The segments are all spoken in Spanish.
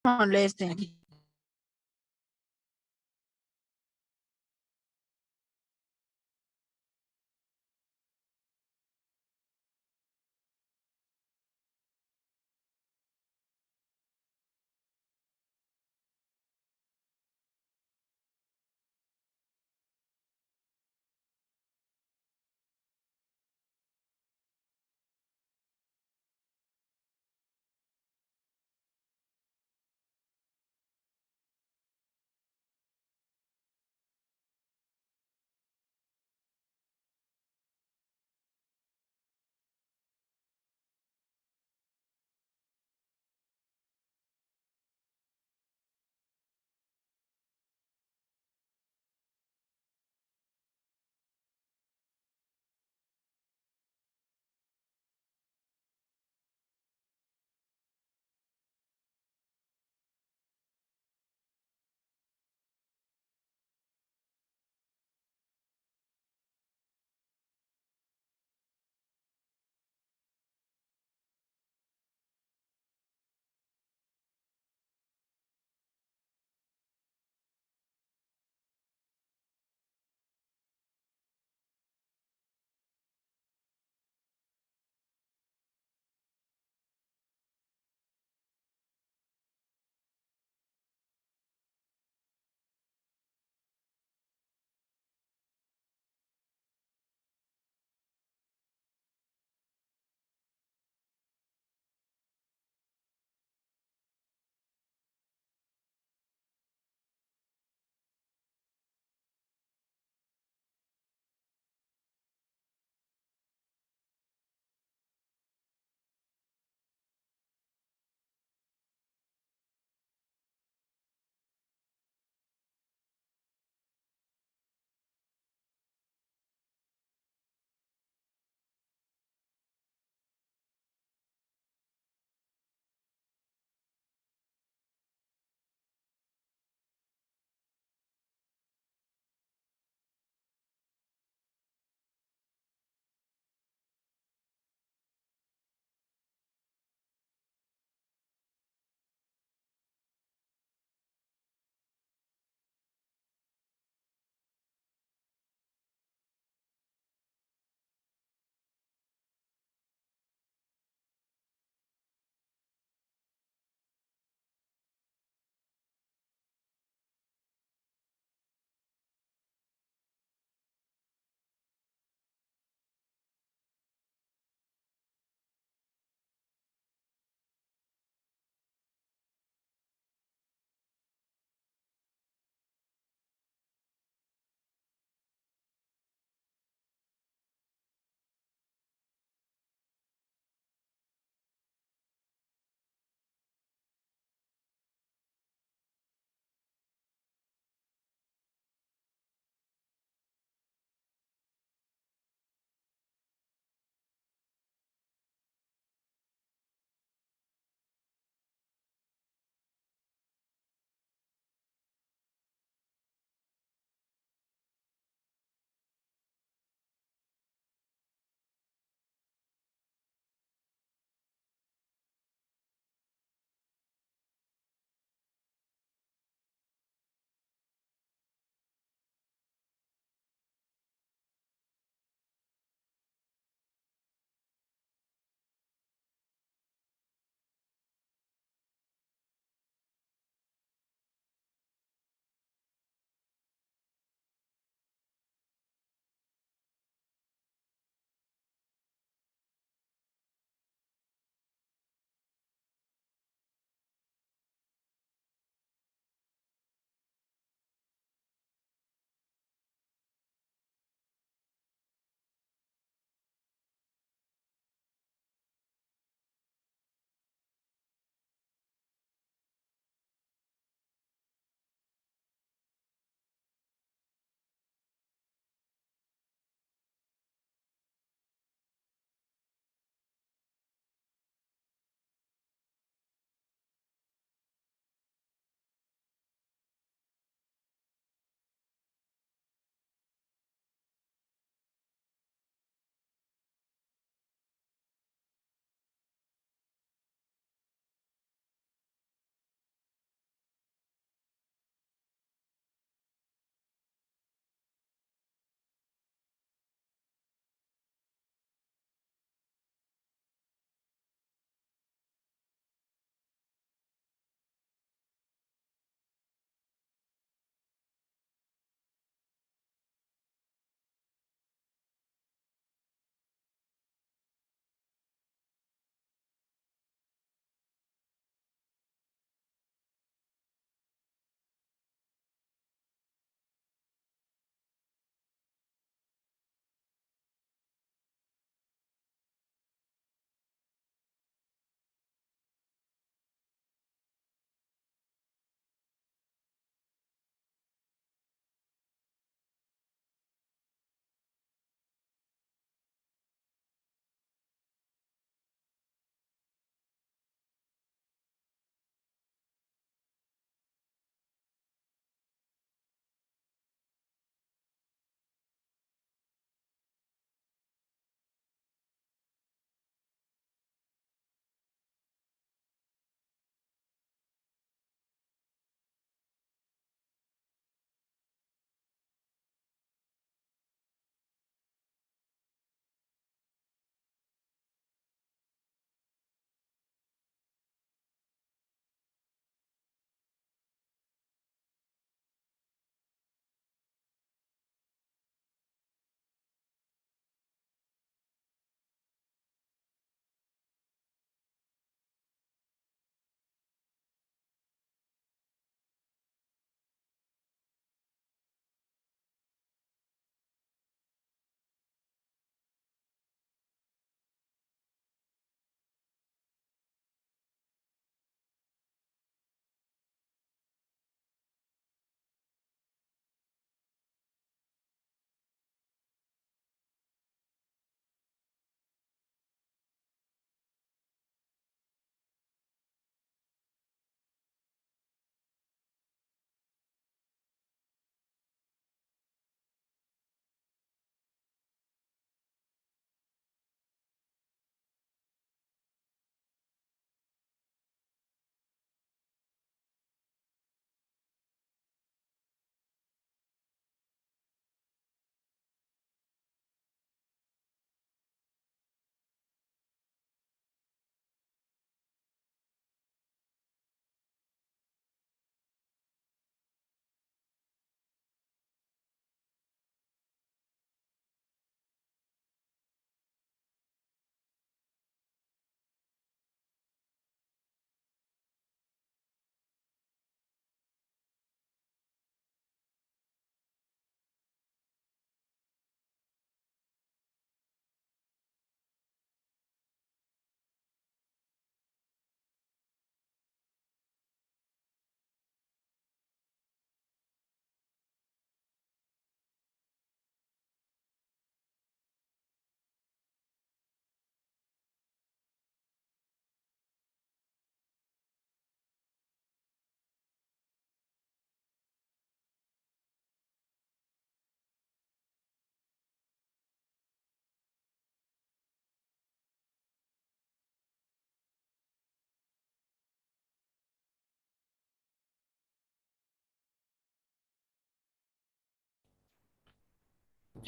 molesten.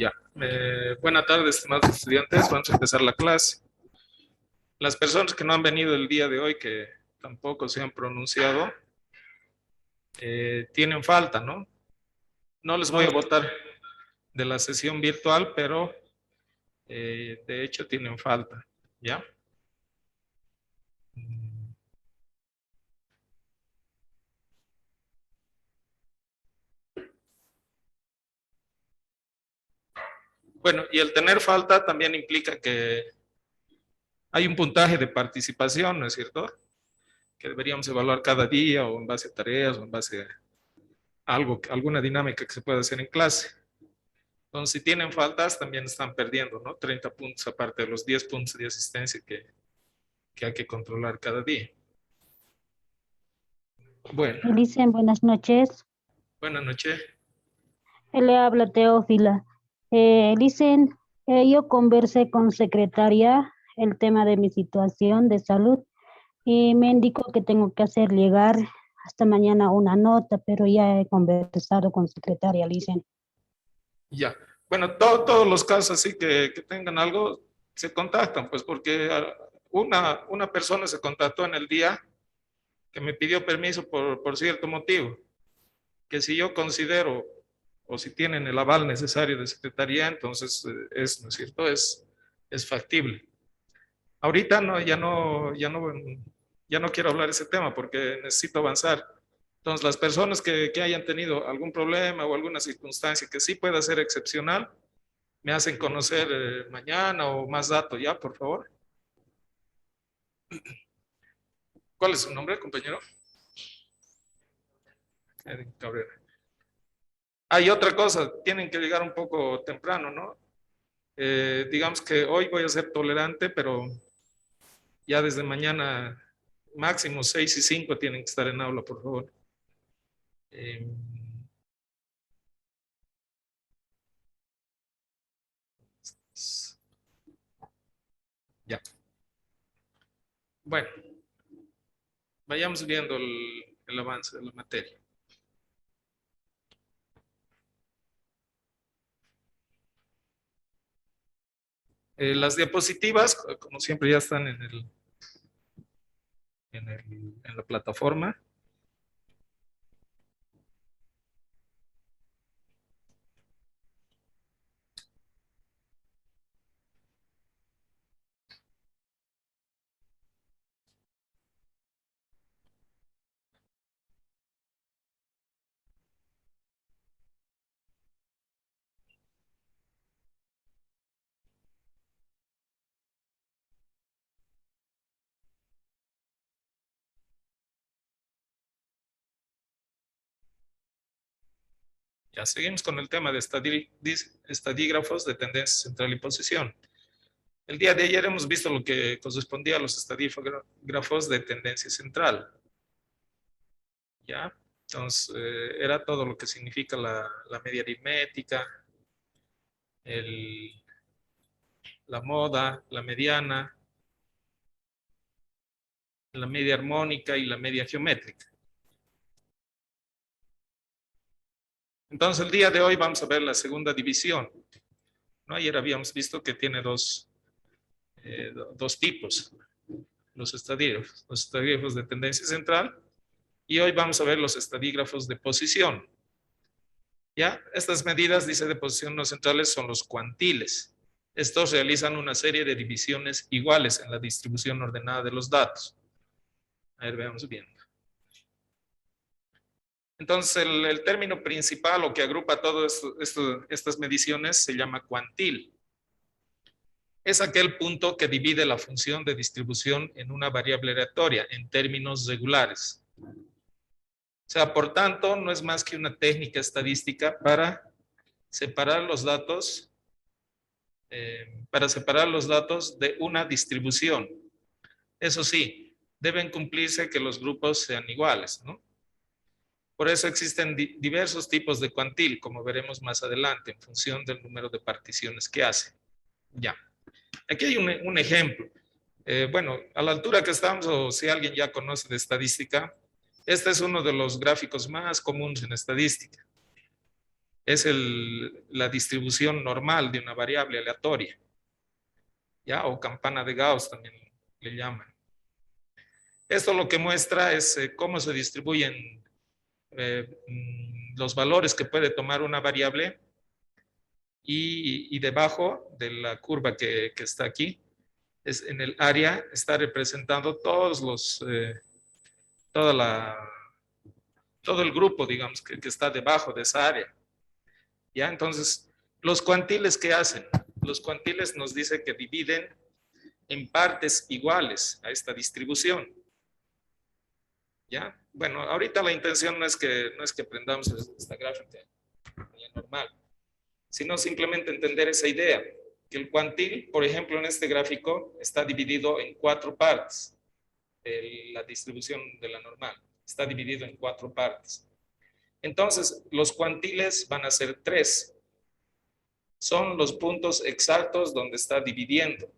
Ya. Buenas tardes, estimados estudiantes. Vamos a empezar la clase. Las personas que no han venido el día de hoy, que tampoco se han pronunciado, tienen falta, ¿no? No les voy a votar de la sesión virtual, pero de hecho tienen falta, ¿ya? Bueno, y el tener falta también implica que hay un puntaje de participación, ¿no es cierto? Que deberíamos evaluar cada día o en base a tareas o en base a algo, alguna dinámica que se pueda hacer en clase. Entonces, si tienen faltas, también están perdiendo, ¿no? 30 puntos aparte de los 10 puntos de asistencia que hay que controlar cada día. Bueno, Elicen, buenas noches. buenas noches. Le habla Teófila. Elicen, yo conversé con secretaria el tema de mi situación de salud y me indicó que tengo que hacer llegar hasta mañana una nota, pero ya he conversado con secretaria, Elicen. Ya. Bueno, todos los casos así que tengan algo, se contactan, pues porque una persona se contactó en el día que me pidió permiso por cierto motivo, que si yo considero o si tienen el aval necesario de secretaría, entonces ¿no es cierto? Es factible. Ahorita no, ya no quiero hablar de ese tema porque necesito avanzar. Entonces, las personas que hayan tenido algún problema o alguna circunstancia que sí pueda ser excepcional, me hacen conocer mañana o más datos ya, por favor. ¿Cuál es su nombre, compañero? Edwin Cabrera. Hay otra cosa, tienen que llegar un poco temprano, ¿no? Digamos que hoy voy a ser tolerante, pero ya desde mañana máximo 6:05 tienen que estar en aula, por favor. Ya. Bueno, vayamos viendo el avance de la materia. Las diapositivas, como siempre, ya están en la plataforma. Ya seguimos con el tema de estadígrafos de tendencia central y posición. El día de ayer hemos visto lo que correspondía a los estadígrafos de tendencia central. ¿Ya? Entonces, era todo lo que significa la media aritmética, la moda, la mediana, la media armónica y la media geométrica. Entonces, el día de hoy vamos a ver la segunda división, ¿no? Ayer habíamos visto que tiene dos tipos, los estadígrafos de tendencia central, y hoy vamos a ver los estadígrafos de posición. ¿Ya? Estas medidas, dice, de posición no centrales son los cuantiles. Estos realizan una serie de divisiones iguales en la distribución ordenada de los datos. A ver, veamos bien. Entonces, el término principal o que agrupa todas estas mediciones se llama cuantil. Es aquel punto que divide la función de distribución en una variable aleatoria en términos regulares. O sea, por tanto, no es más que una técnica estadística para separar los datos, de una distribución. Eso sí, deben cumplirse que los grupos sean iguales, ¿no? Por eso existen diversos tipos de cuantil, como veremos más adelante, en función del número de particiones que hace. Ya. Aquí hay un ejemplo. Bueno, a la altura que estamos, o si alguien ya conoce de estadística, este es uno de los gráficos más comunes en estadística. es la distribución normal de una variable aleatoria, ¿ya? O campana de Gauss también le llaman. Esto lo que muestra es cómo se distribuyen los valores que puede tomar una variable y debajo de la curva que está aquí, es en el área, está representando toda todo el grupo, digamos, que está debajo de esa área. ¿Ya? Entonces, los cuantiles, ¿qué hacen? Los cuantiles nos dicen que dividen en partes iguales a esta distribución. ¿Ya? Bueno, ahorita la intención no es que aprendamos esta gráfica normal, sino simplemente entender esa idea, que el cuantil, por ejemplo, en este gráfico, está dividido en 4 partes. La distribución de la normal está dividido en 4 partes. Entonces, los cuantiles van a ser 3. Son los puntos exactos donde está dividiendo,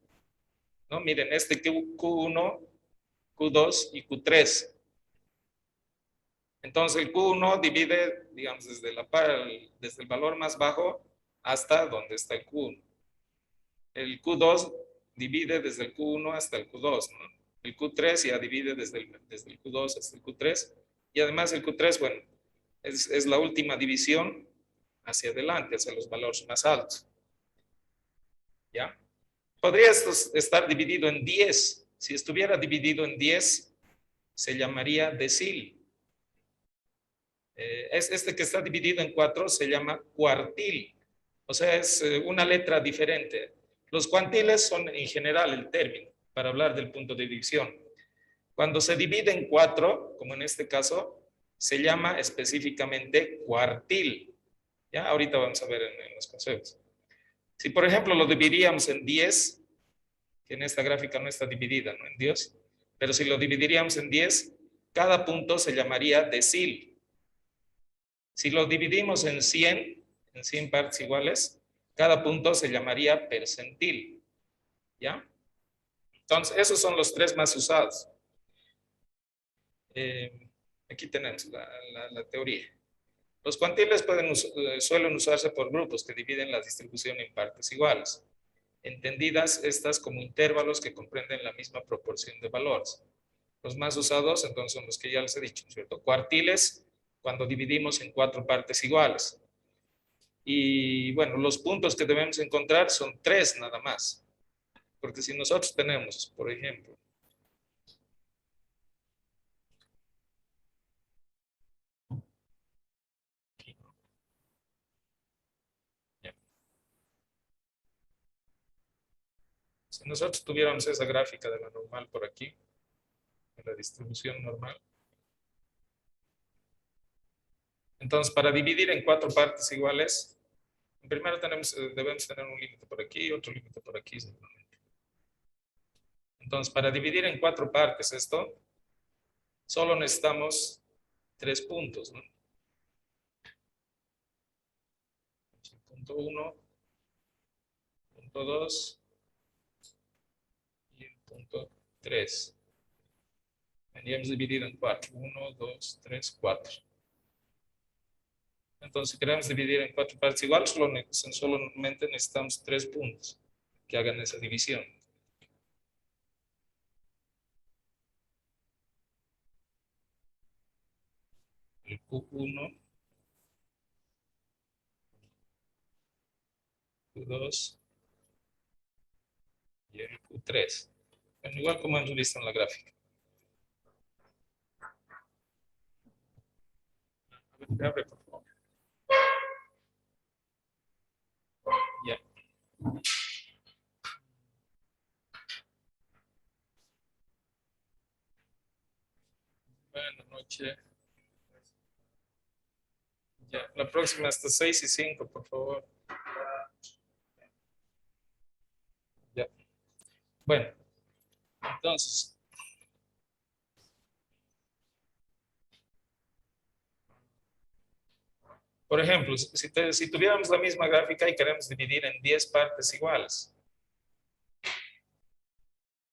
¿no? Miren, este Q1, Q2 y Q3. Entonces, el Q1 divide, digamos, desde el valor más bajo hasta donde está el Q1. El Q2 divide desde el Q1 hasta el Q2, ¿no? El Q3 ya divide desde el Q2 hasta el Q3. Y además el Q3, bueno, es la última división hacia adelante, hacia los valores más altos. ¿Ya? Podría estar dividido en 10. Si estuviera dividido en 10, se llamaría decil. Este que está dividido en 4 se llama cuartil. O sea, es una letra diferente. Los cuantiles son en general el término para hablar del punto de división. Cuando se divide en 4, como en este caso, se llama específicamente cuartil. ¿Ya? Ahorita vamos a ver en los conceptos. Si, por ejemplo, lo dividiríamos en 10, que en esta gráfica no está dividida, ¿no? En 10, pero si lo dividiríamos en 10, cada punto se llamaría decil. Si lo dividimos en 100 partes iguales, cada punto se llamaría percentil. ¿Ya? Entonces, esos son los 3 más usados. Aquí tenemos la teoría. Los cuantiles suelen usarse por grupos que dividen la distribución en partes iguales, entendidas estas como intervalos que comprenden la misma proporción de valores. Los más usados entonces son los que ya les he dicho, ¿cierto? Cuartiles, cuando dividimos en 4 partes iguales. Y bueno, los puntos que debemos encontrar son 3 nada más. Porque si nosotros tenemos, por ejemplo, si nosotros tuviéramos esa gráfica de la normal por aquí, de la distribución normal, entonces para dividir en 4 partes iguales, primero debemos tener un límite por aquí y otro límite por aquí seguramente. Entonces, para dividir en 4 partes esto, solo necesitamos 3 puntos, ¿no? Punto 1, punto 2 y el punto 3. Veníamos dividido en 4. 1, 2, 3, 4. Entonces, si queremos dividir en 4 partes iguales, solamente necesitamos 3 puntos que hagan esa división. El Q1, Q2 y el Q3. Bueno, igual como hemos visto en la gráfica. Abre, por favor. Ya. Buenas noches. Ya, la próxima hasta 6:05, por favor. Ya. Bueno, entonces, por ejemplo, si tuviéramos la misma gráfica y queremos dividir en 10 partes iguales,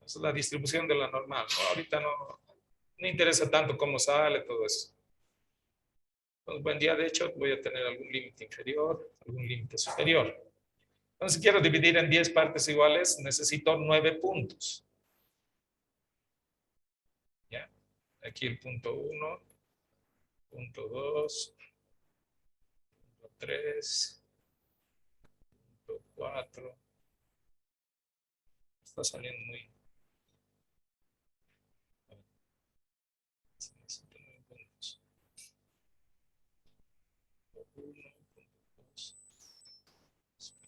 esa es la distribución de la normal, ¿no? Ahorita no interesa tanto cómo sale todo eso. Entonces, buen día, de hecho, voy a tener algún límite inferior, algún límite superior. Entonces, si quiero dividir en 10 partes iguales, necesito 9 puntos. ¿Ya? Aquí el punto 1, punto 2, punto 3, punto 4. Está saliendo muy... Necesito 9 puntos. Punto 1, punto 2,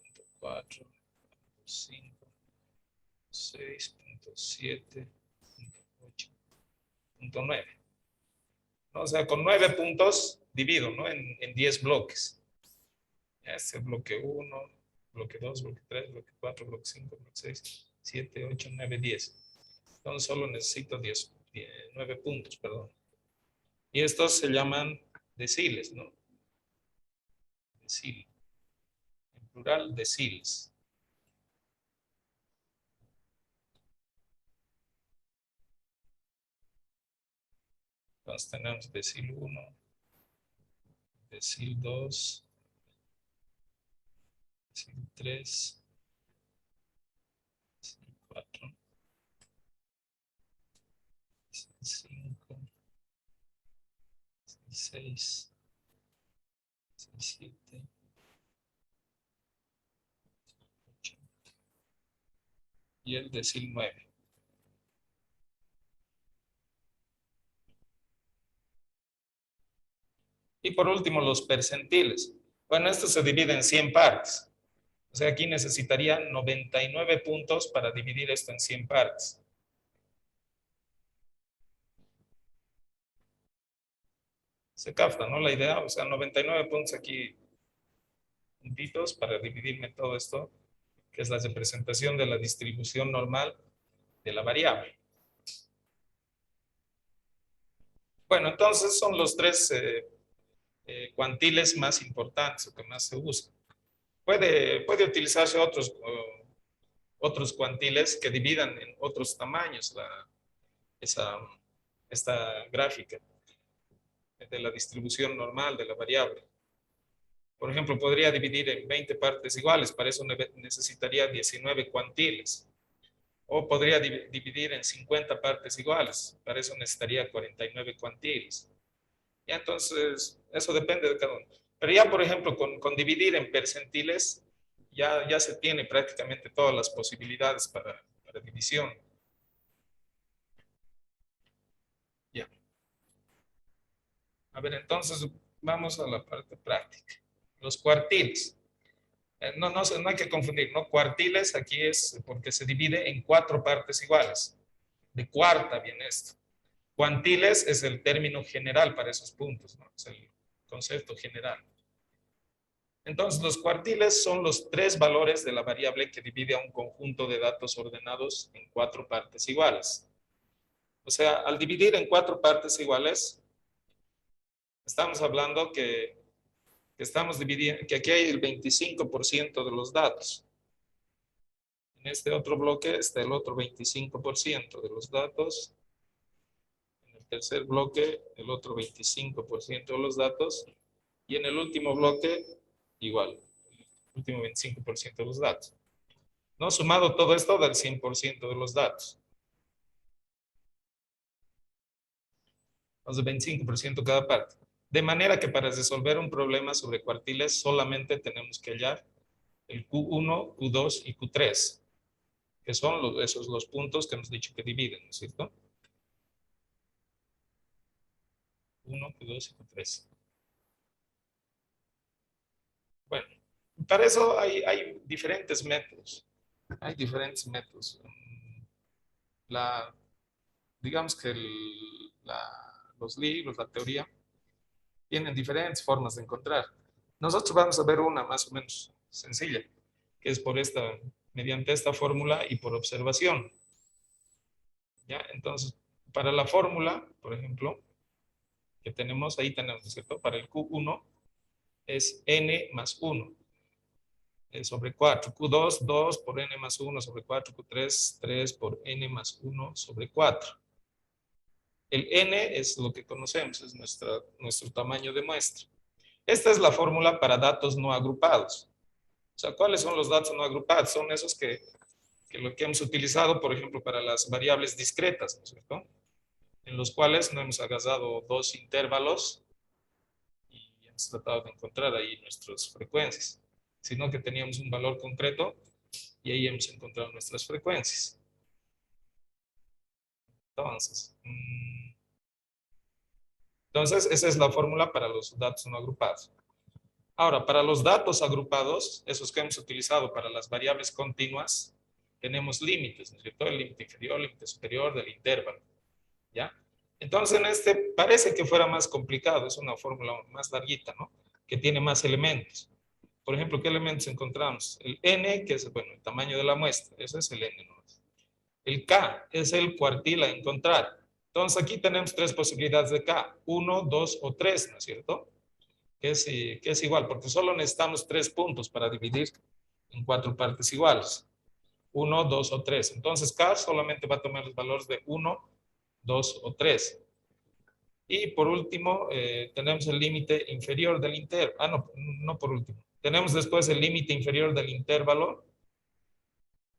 punto 4, punto 5, 6, punto 7, punto 8, punto 9. ¿No? O sea, con 9 puntos divido, ¿no? En 10 bloques. Este bloque 1, bloque 2, bloque 3, bloque 4, bloque 5, bloque 6, 7, 8, 9, 10. Entonces solo necesito 9 puntos, perdón. Y estos se llaman deciles, ¿no? Decil. En plural, deciles. Entonces tenemos decil 1, decil 2, decil 3, decil 4, decil 5, decil 6, decil 7, 8 y el decil 9. Y por último, los percentiles. Bueno, esto se divide en 100 partes. O sea, aquí necesitaría 99 puntos para dividir esto en 100 partes. Se capta, ¿no? La idea, o sea, 99 puntos aquí, puntitos para dividirme todo esto, que es la representación de la distribución normal de la variable. Bueno, entonces son los tres cuantiles más importantes o que más se usan. Puede utilizarse otros cuantiles que dividan en otros tamaños esta gráfica de la distribución normal de la variable. Por ejemplo, podría dividir en 20 partes iguales, para eso necesitaría 19 cuantiles. O podría dividir en 50 partes iguales, para eso necesitaría 49 cuantiles. Y entonces, eso depende de cada uno. Pero ya, por ejemplo, con dividir en percentiles, ya se tiene prácticamente todas las posibilidades para división. Ya. A ver, entonces vamos a la parte práctica. Los cuartiles. No hay que confundir, ¿no? Cuartiles aquí es porque se divide en 4 partes iguales. De cuarta viene esto. Cuantiles es el término general para esos puntos, ¿no? Es el concepto general. Entonces, los cuartiles son los 3 valores de la variable que divide a un conjunto de datos ordenados en 4 partes iguales. O sea, al dividir en 4 partes iguales, estamos hablando que estamos dividiendo, que aquí hay el 25% de los datos. En este otro bloque está el otro 25% de los datos. En el tercer bloque, el otro 25% de los datos. Y en el último bloque, igual, el último 25% de los datos. ¿No? Sumado todo esto da el 100% de los datos. Entonces, 25% cada parte. De manera que para resolver un problema sobre cuartiles solamente tenemos que hallar el Q1, Q2 y Q3, que son esos los puntos que hemos dicho que dividen, ¿no es cierto? 1, Q2 y Q3. Bueno, para eso hay diferentes métodos. Hay diferentes métodos. Digamos que los libros, la teoría, tienen diferentes formas de encontrar. Nosotros vamos a ver una más o menos sencilla, que es mediante esta fórmula y por observación. ¿Ya? Entonces, para la fórmula, por ejemplo, que tenemos, ahí tenemos, ¿cierto? Para el Q1 es n más 1 sobre 4. Q2, 2 por n más 1 sobre 4. Q3, 3 por n más 1 sobre 4. El n es lo que conocemos, es nuestro tamaño de muestra. Esta es la fórmula para datos no agrupados. O sea, ¿cuáles son los datos no agrupados? Son esos que lo que hemos utilizado, por ejemplo, para las variables discretas, ¿no es cierto? En los cuales no hemos agarrado dos intervalos y hemos tratado de encontrar ahí nuestras frecuencias, sino que teníamos un valor concreto y ahí hemos encontrado nuestras frecuencias. Entonces, esa es la fórmula para los datos no agrupados. Ahora, para los datos agrupados, esos que hemos utilizado para las variables continuas, tenemos límites, ¿no es cierto? El límite inferior, el límite superior del intervalo, ¿ya? Entonces, en este parece que fuera más complicado, es una fórmula más larguita, ¿no? Que tiene más elementos. Por ejemplo, ¿qué elementos encontramos? El n, que es, bueno, el tamaño de la muestra, ese es el n, ¿no? El k es el cuartil a encontrar. Entonces, aquí tenemos tres posibilidades de k, 1, 2 o 3, ¿no es cierto? Que es igual, porque solo necesitamos 3 puntos para dividir en 4 partes iguales. 1, 2 o 3. Entonces, K solamente va a tomar los valores de 1, 2 o 3. Y por último, tenemos el límite inferior del intervalo. No, no por último. Tenemos después el límite inferior del intervalo.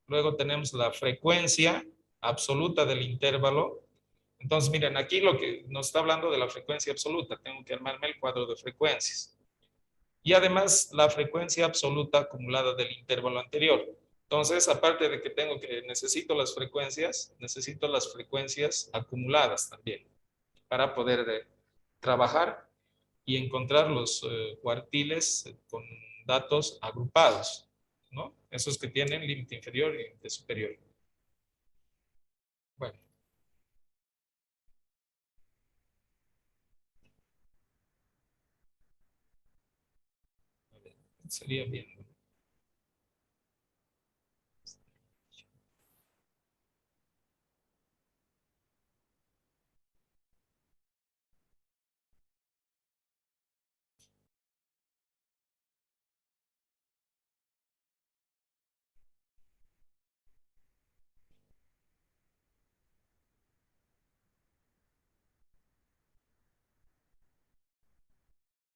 Luego tenemos la frecuencia absoluta del intervalo. Entonces, miren, aquí lo que nos está hablando de la frecuencia absoluta. Tengo que armarme el cuadro de frecuencias. Y además la frecuencia absoluta acumulada del intervalo anterior. Entonces, aparte de que necesito las frecuencias acumuladas también para poder trabajar y encontrar los cuartiles con datos agrupados, ¿no? Esos que tienen límite inferior y límite superior. Bueno, a ver, sería bien, ¿no?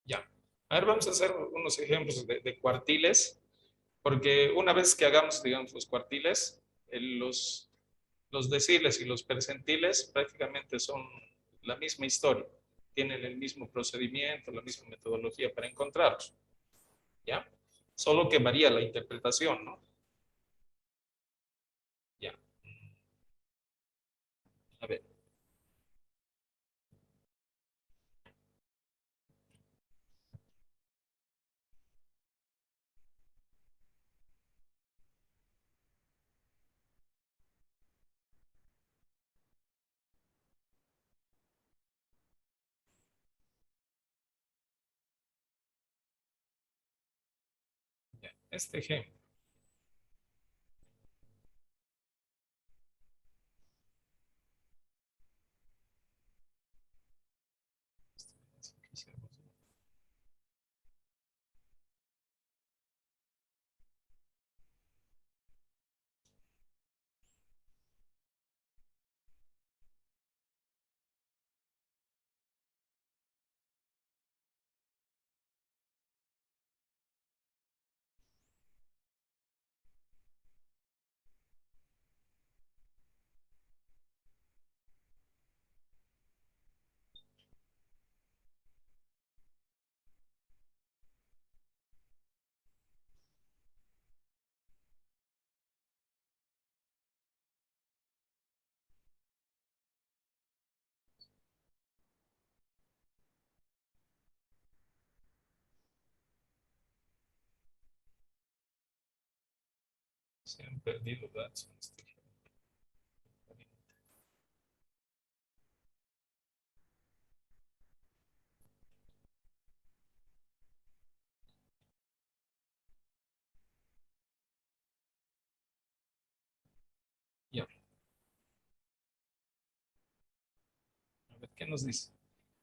Ya. A ver, vamos a hacer unos ejemplos de cuartiles. Porque una vez que hagamos, digamos, los cuartiles, los deciles y los percentiles prácticamente son la misma historia. Tienen el mismo procedimiento, la misma metodología para encontrarlos. ¿Ya? Solo que varía la interpretación, ¿no? Ya. A ver. Ya. Este ejemplo. Se han perdido datos en este ejemplo. Ya. A ver, ¿qué nos dice?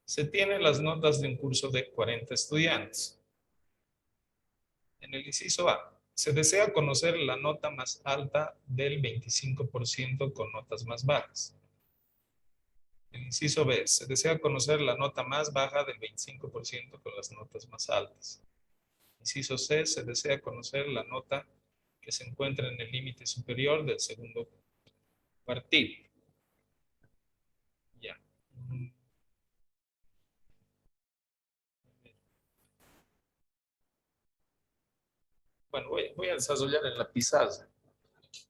Se tienen las notas de un curso de 40 estudiantes. En el inciso A, se desea conocer la nota más alta del 25% con notas más bajas. El inciso B, se desea conocer la nota más baja del 25% con las notas más altas. Inciso C, se desea conocer la nota que se encuentra en el límite superior del segundo cuartil. Ya. Bueno, voy a desarrollar en la pizarra.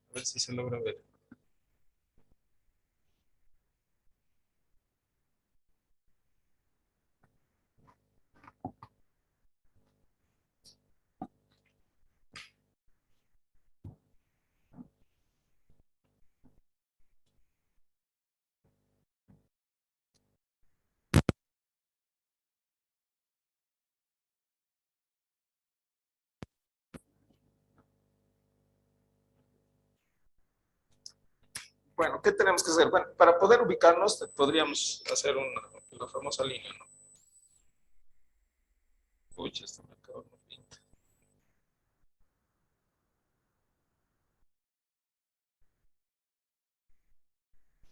A ver si se logra ver. Bueno, ¿qué tenemos que hacer? Bueno, para poder ubicarnos, podríamos hacer la famosa línea, ¿no? Pucha, esto me acabo de pintar.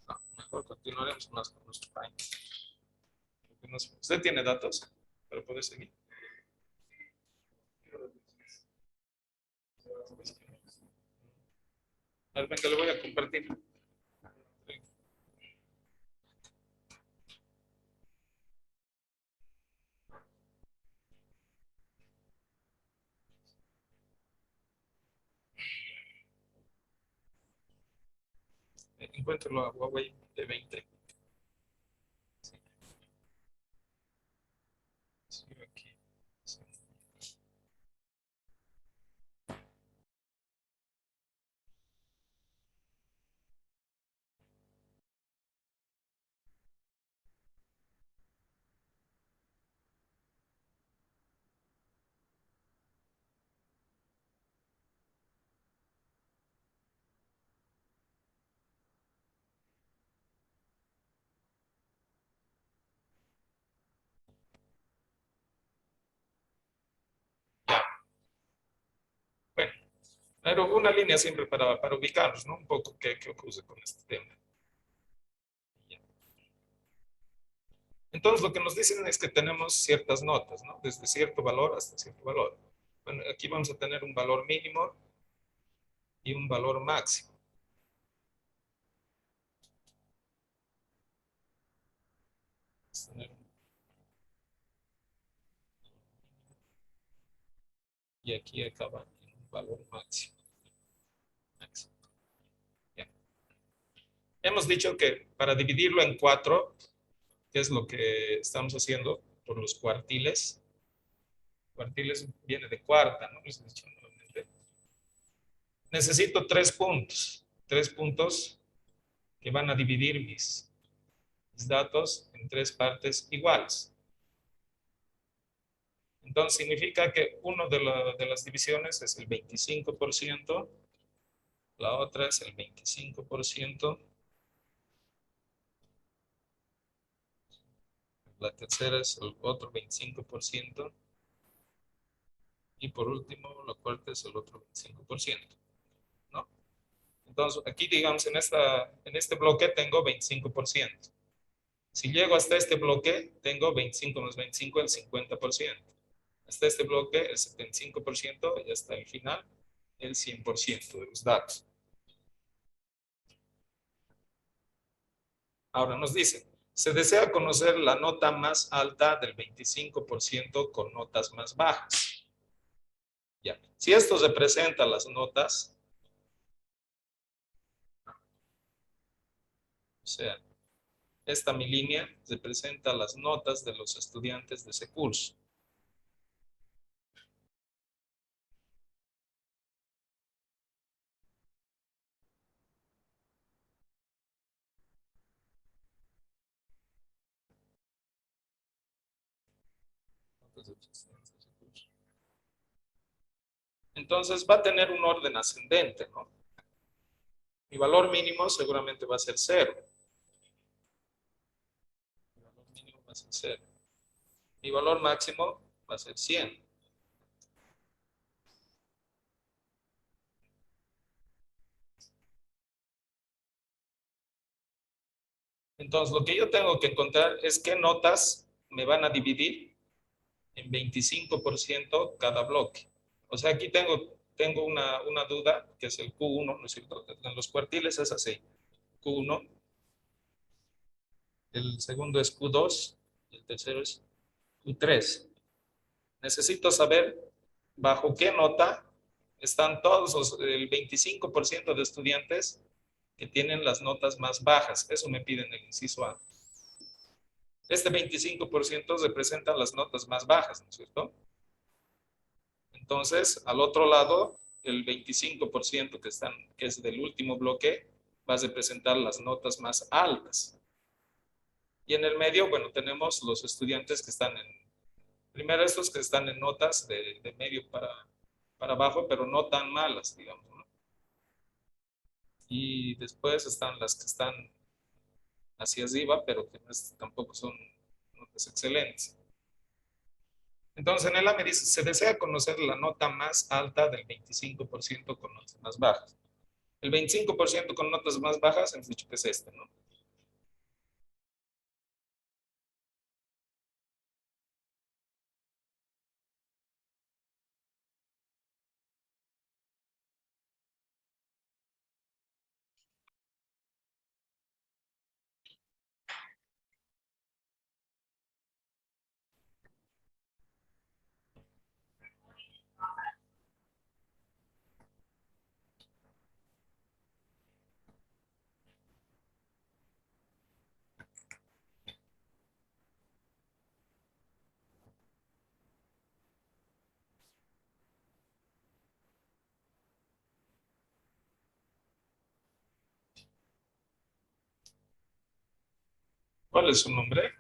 No, mejor continuaremos más con nuestro time. ¿Usted tiene datos para poder seguir? A ver, venga, le voy a compartir. Encuentro a Huawei de 20. Sí, sí, aquí. Sí. Bueno, pero una línea siempre para ubicarnos, ¿no? Un poco qué ocurre con este tema. Entonces, lo que nos dicen es que tenemos ciertas notas, ¿no? Desde cierto valor hasta cierto valor. Bueno, aquí vamos a tener un valor mínimo y un valor máximo. Y aquí acaba en un valor máximo. Ya. Hemos dicho que para dividirlo en 4, que es lo que estamos haciendo por los cuartiles. Cuartiles viene de cuarta, ¿no? Les he dicho nuevamente. Necesito 3 puntos. 3 puntos que van a dividir mis datos en 3 partes iguales. Entonces significa que uno de las divisiones es el 25%, la otra es el 25%, la tercera es el otro 25%, y por último, la cuarta es el otro 25%, ¿no? Entonces, aquí, digamos, en este bloque tengo 25%. Si llego hasta este bloque, tengo 25 más 25, el 50%. Hasta este bloque, el 75%, y hasta el final, el 100% de los datos. Ahora nos dice, se desea conocer la nota más alta del 25% con notas más bajas. Ya. Si esto representa las notas, o sea, esta mi línea representa las notas de los estudiantes de ese curso. Entonces va a tener un orden ascendente, ¿no? Mi valor mínimo seguramente va a ser 0. Mi valor mínimo va a ser 0. Mi valor máximo va a ser 100. Entonces, lo que yo tengo que encontrar es qué notas me van a dividir en 25% cada bloque. O sea, aquí tengo una duda, que es el Q1, ¿no es cierto? En los cuartiles es así. Q1, el segundo es Q2, y el tercero es Q3. Necesito saber bajo qué nota están el 25% de estudiantes que tienen las notas más bajas. Eso me piden el inciso A. Este 25% representa las notas más bajas, ¿no es cierto? Entonces, al otro lado, el 25% que es del último bloque, va a representar las notas más altas. Y en el medio, bueno, tenemos los estudiantes que están primero estos que están en notas de medio para abajo, pero no tan malas, digamos, ¿no? Y después están las que están hacia arriba, pero que tampoco son notas excelentes. Entonces, en el A me dice, se desea conocer la nota más alta del 25% con notas más bajas. El 25% con notas más bajas, hemos dicho que es este, ¿no? ¿Cuál es su nombre?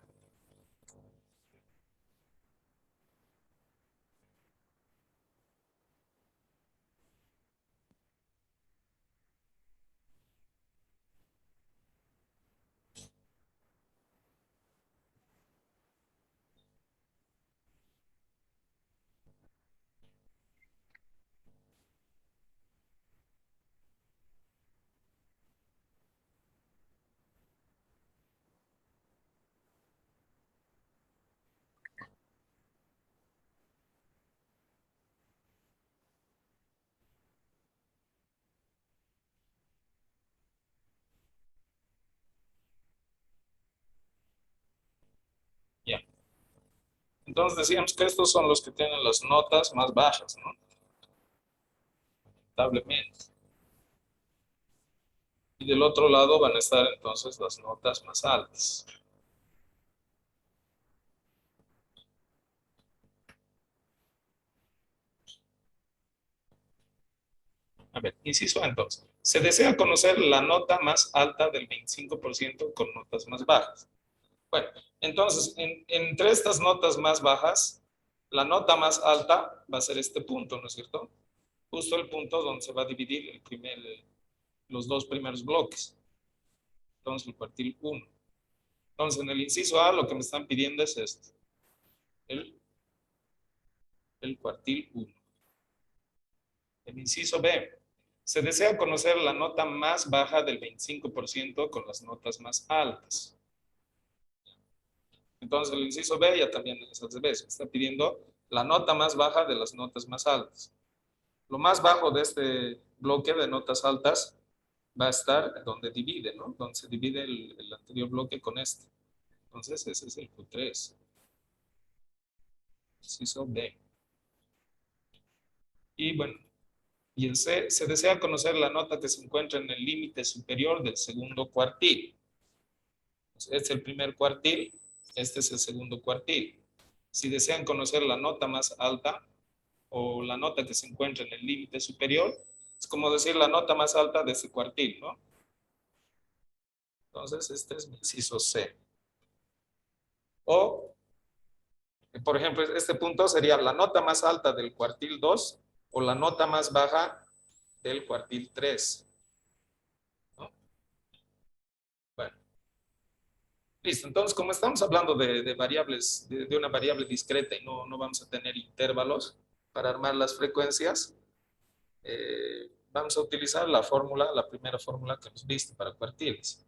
Ya. Entonces decíamos que estos son los que tienen las notas más bajas, ¿no? Lamentablemente. Y del otro lado van a estar entonces las notas más altas. A ver, inciso A, entonces. Se desea conocer la nota más alta del 25% con notas más bajas. Bueno, entonces, entre estas notas más bajas, la nota más alta va a ser este punto, ¿no es cierto? Justo el punto donde se va a dividir los dos primeros bloques. Entonces, el cuartil 1. Entonces, en el inciso A, lo que me están pidiendo es esto, el, el cuartil 1. El inciso B. Se desea conocer la nota más baja del 25% con las notas más altas. Entonces, el inciso B ya también es al revés. Está pidiendo la nota más baja de las notas más altas. Lo más bajo de este bloque de notas altas va a estar donde divide, ¿no? Donde se divide el anterior bloque con este. Entonces, ese es el Q3. Inciso B. Y bueno, y en C, se desea conocer la nota que se encuentra en el límite superior del segundo cuartil. Este es el primer cuartil, este es el segundo cuartil. Si desean conocer la nota más alta o la nota que se encuentra en el límite superior, es como decir la nota más alta de ese cuartil, ¿no? Entonces, este es mi inciso C. O, por ejemplo, este punto sería la nota más alta del cuartil 2 o la nota más baja del cuartil 3, ¿no? Bueno, listo. Entonces, como estamos hablando de variables, de una variable discreta y no vamos a tener intervalos para armar las frecuencias, vamos a utilizar la primera fórmula que hemos visto para cuartiles.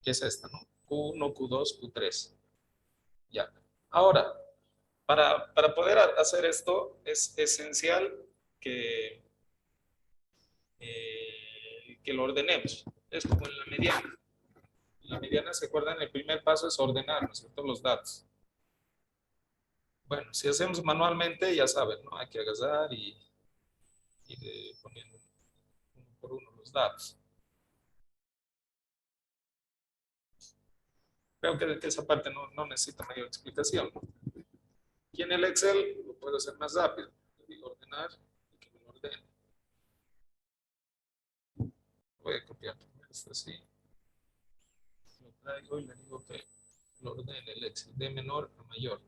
que es esta, ¿no? Q1, Q2, Q3. Ya. Ahora, para poder hacer esto, es esencial que, que lo ordenemos. Es como en la mediana. En la mediana, ¿se acuerdan? El primer paso es ordenar, ¿no es cierto?, los datos. Bueno, si hacemos manualmente, ya saben, ¿no? Hay que agarrar y ir poniendo uno por uno los datos. Creo que esa parte no necesita mayor explicación, ¿no? Y en el Excel lo puedo hacer más rápido. Le digo ordenar y que me lo ordene. Voy a copiar esto así. Lo traigo y le digo que lo ordene el Excel de menor a mayor.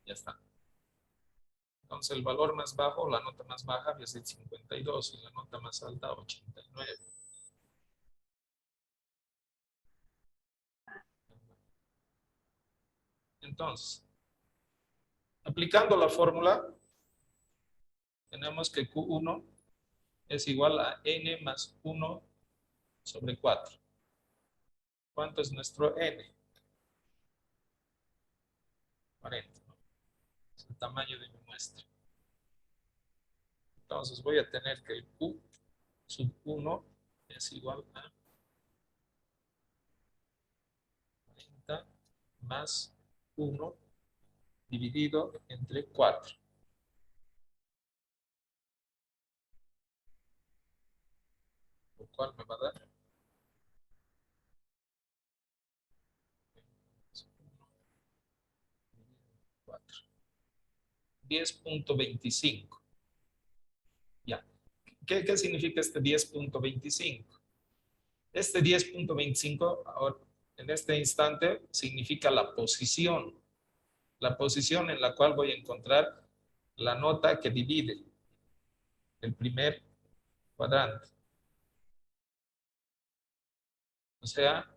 Ya está. Entonces el valor más bajo, la nota más baja había sido 52 y la nota más alta 89. Entonces, aplicando la fórmula, tenemos que Q1 es igual a N más 1 sobre 4. ¿Cuánto es nuestro N? 40, ¿no? Es el tamaño de mi muestra. Entonces voy a tener que el Q sub 1 es igual a 40 más 1 dividido entre 4. Lo cual me va a dar 10.25. Ya. ¿Qué significa este 10.25? Este 10.25 ahora, en este instante, significa la posición en la cual voy a encontrar la nota que divide el primer cuadrante. O sea,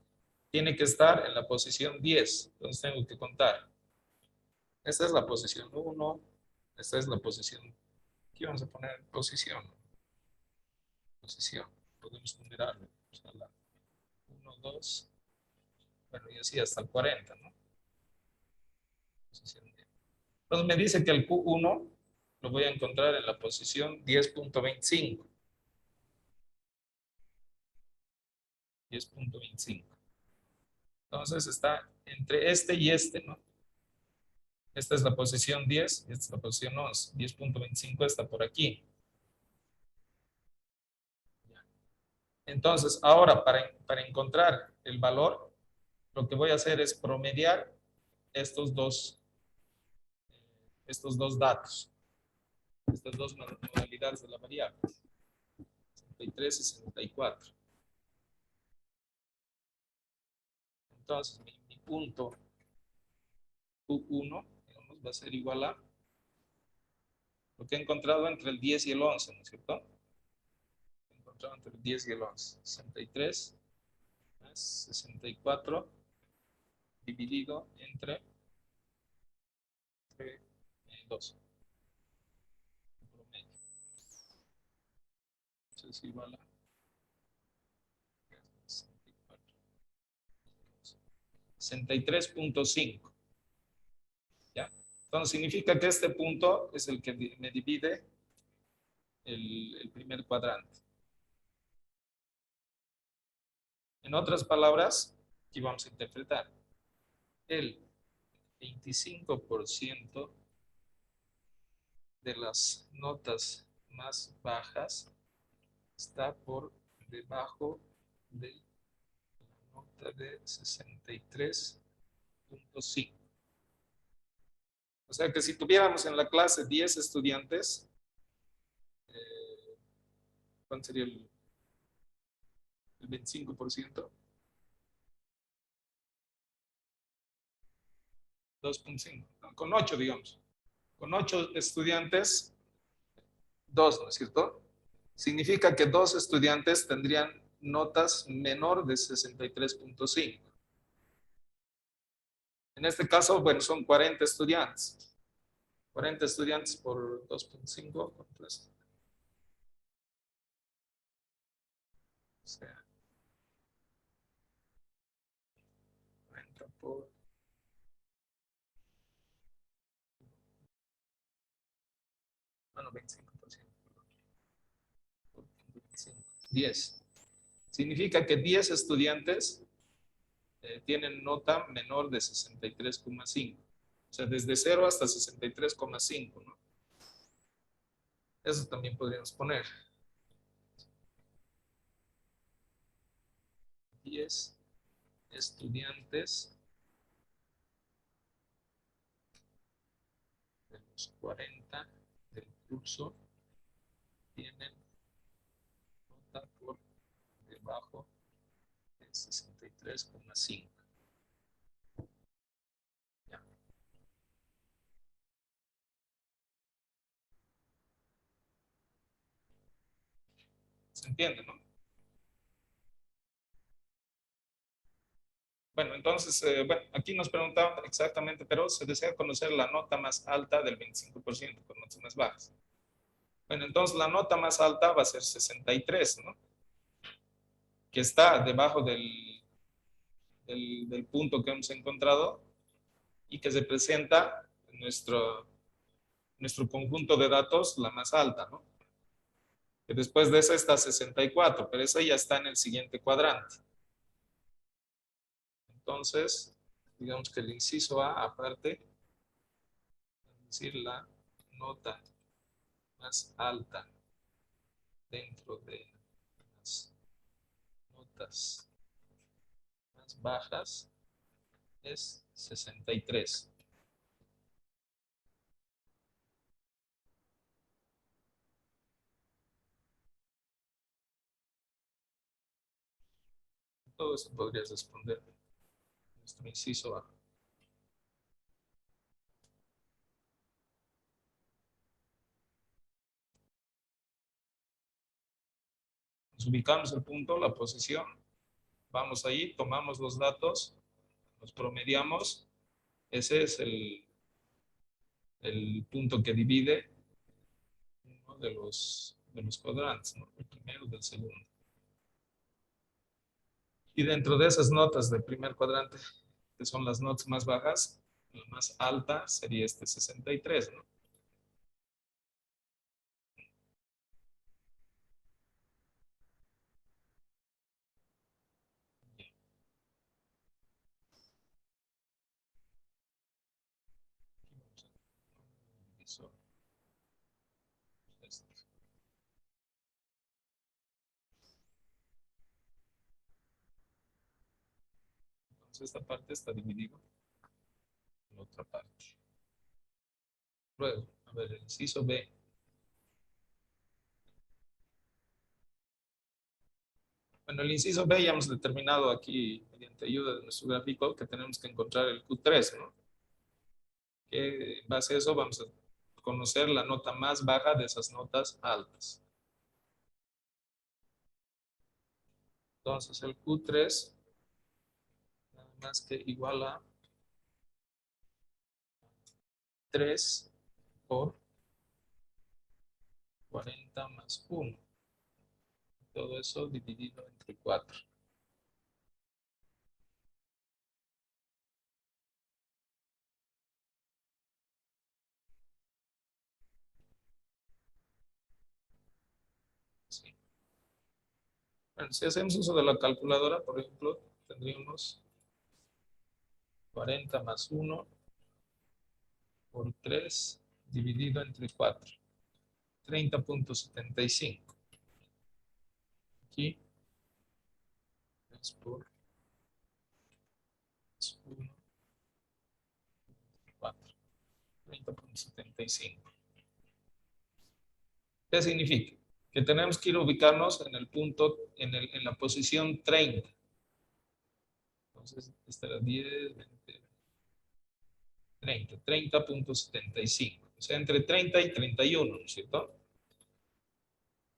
tiene que estar en la posición 10. Entonces tengo que contar. Esta es la posición 1. Esta es la posición. Aquí vamos a poner posición. Posición. Podemos numerarlo. O sea, la 1, 2. Bueno, y así hasta el 40, ¿no? Posición 10. Entonces me dice que el Q1 lo voy a encontrar en la posición 10.25. 10.25. Entonces está entre este y este, ¿no? Esta es la posición 10, esta es la posición 11. 10.25 está por aquí. Entonces, ahora para encontrar el valor, lo que voy a hacer es promediar estos dos datos, estas dos modalidades de la variable, 63 y 64. Entonces, mi punto Q1, digamos, va a ser igual a lo que he encontrado entre el 10 y el 11, ¿no es cierto? He encontrado entre el 10 y el 11. 63 más 64 dividido entre 12. Promedio. Eso es igual a 63.5. ¿Ya? Entonces significa que este punto es el que me divide el primer cuadrante. En otras palabras, aquí vamos a interpretar. El 25% de las notas más bajas está por debajo de la nota de 63.5. O sea que si tuviéramos en la clase 10 estudiantes, ¿cuál sería el 25%? 2.5. Con 8, digamos. Con 8 estudiantes, 2, ¿no es cierto? Significa que 2 estudiantes tendrían notas menor de 63.5. En este caso, bueno, son 40 estudiantes. 40 estudiantes por 2.5. O sea, por 25%. Por 25. 10. Significa que 10 estudiantes tienen nota menor de 63,5. O sea, desde 0 hasta 63,5, ¿no? Eso también podríamos poner. 10 estudiantes de los 40 del curso tienen nota por debajo de 63,5. Ya. ¿Se entiende, no? Bueno, entonces, bueno, aquí nos preguntaban exactamente, pero se desea conocer la nota más alta del 25% con notas más bajas. Bueno, entonces la nota más alta va a ser 63, ¿no? Que está debajo del punto que hemos encontrado y que representa nuestro conjunto de datos la más alta, ¿no? Que después de esa está 64, pero esa ya está en el siguiente cuadrante. Entonces, digamos que el inciso A, aparte, es decir, la nota más alta dentro de las notas más bajas es 63. Todo eso podrías responder nuestro inciso A. Nos ubicamos el punto, la posición, vamos ahí, tomamos los datos, los promediamos. Ese es el punto que divide uno de los cuadrantes, ¿no? El primero del segundo. Y dentro de esas notas del primer cuadrante, que son las notas más bajas, la más alta sería este 63, ¿no? Entonces esta parte está dividida en otra parte. Luego, a ver, el inciso B. Bueno, el inciso B ya hemos determinado aquí, mediante ayuda de nuestro gráfico, que tenemos que encontrar el Q3, ¿no? Que en base a eso vamos a conocer la nota más baja de esas notas altas. Entonces el Q3 nada más que igual a 3 por 40 más 1. Todo eso dividido entre 4. ¿Sí? Bueno, si hacemos uso de la calculadora, por ejemplo, tendríamos 40 más 1 por 3 dividido entre 4. 30,75. Aquí es por 1, 4. 30,75. ¿Qué significa? Que tenemos que ir a ubicarnos en el punto, en la posición 30. Entonces, esta era 10, 20, 30, 30,75. O sea, entre 30 y 31, ¿no es cierto?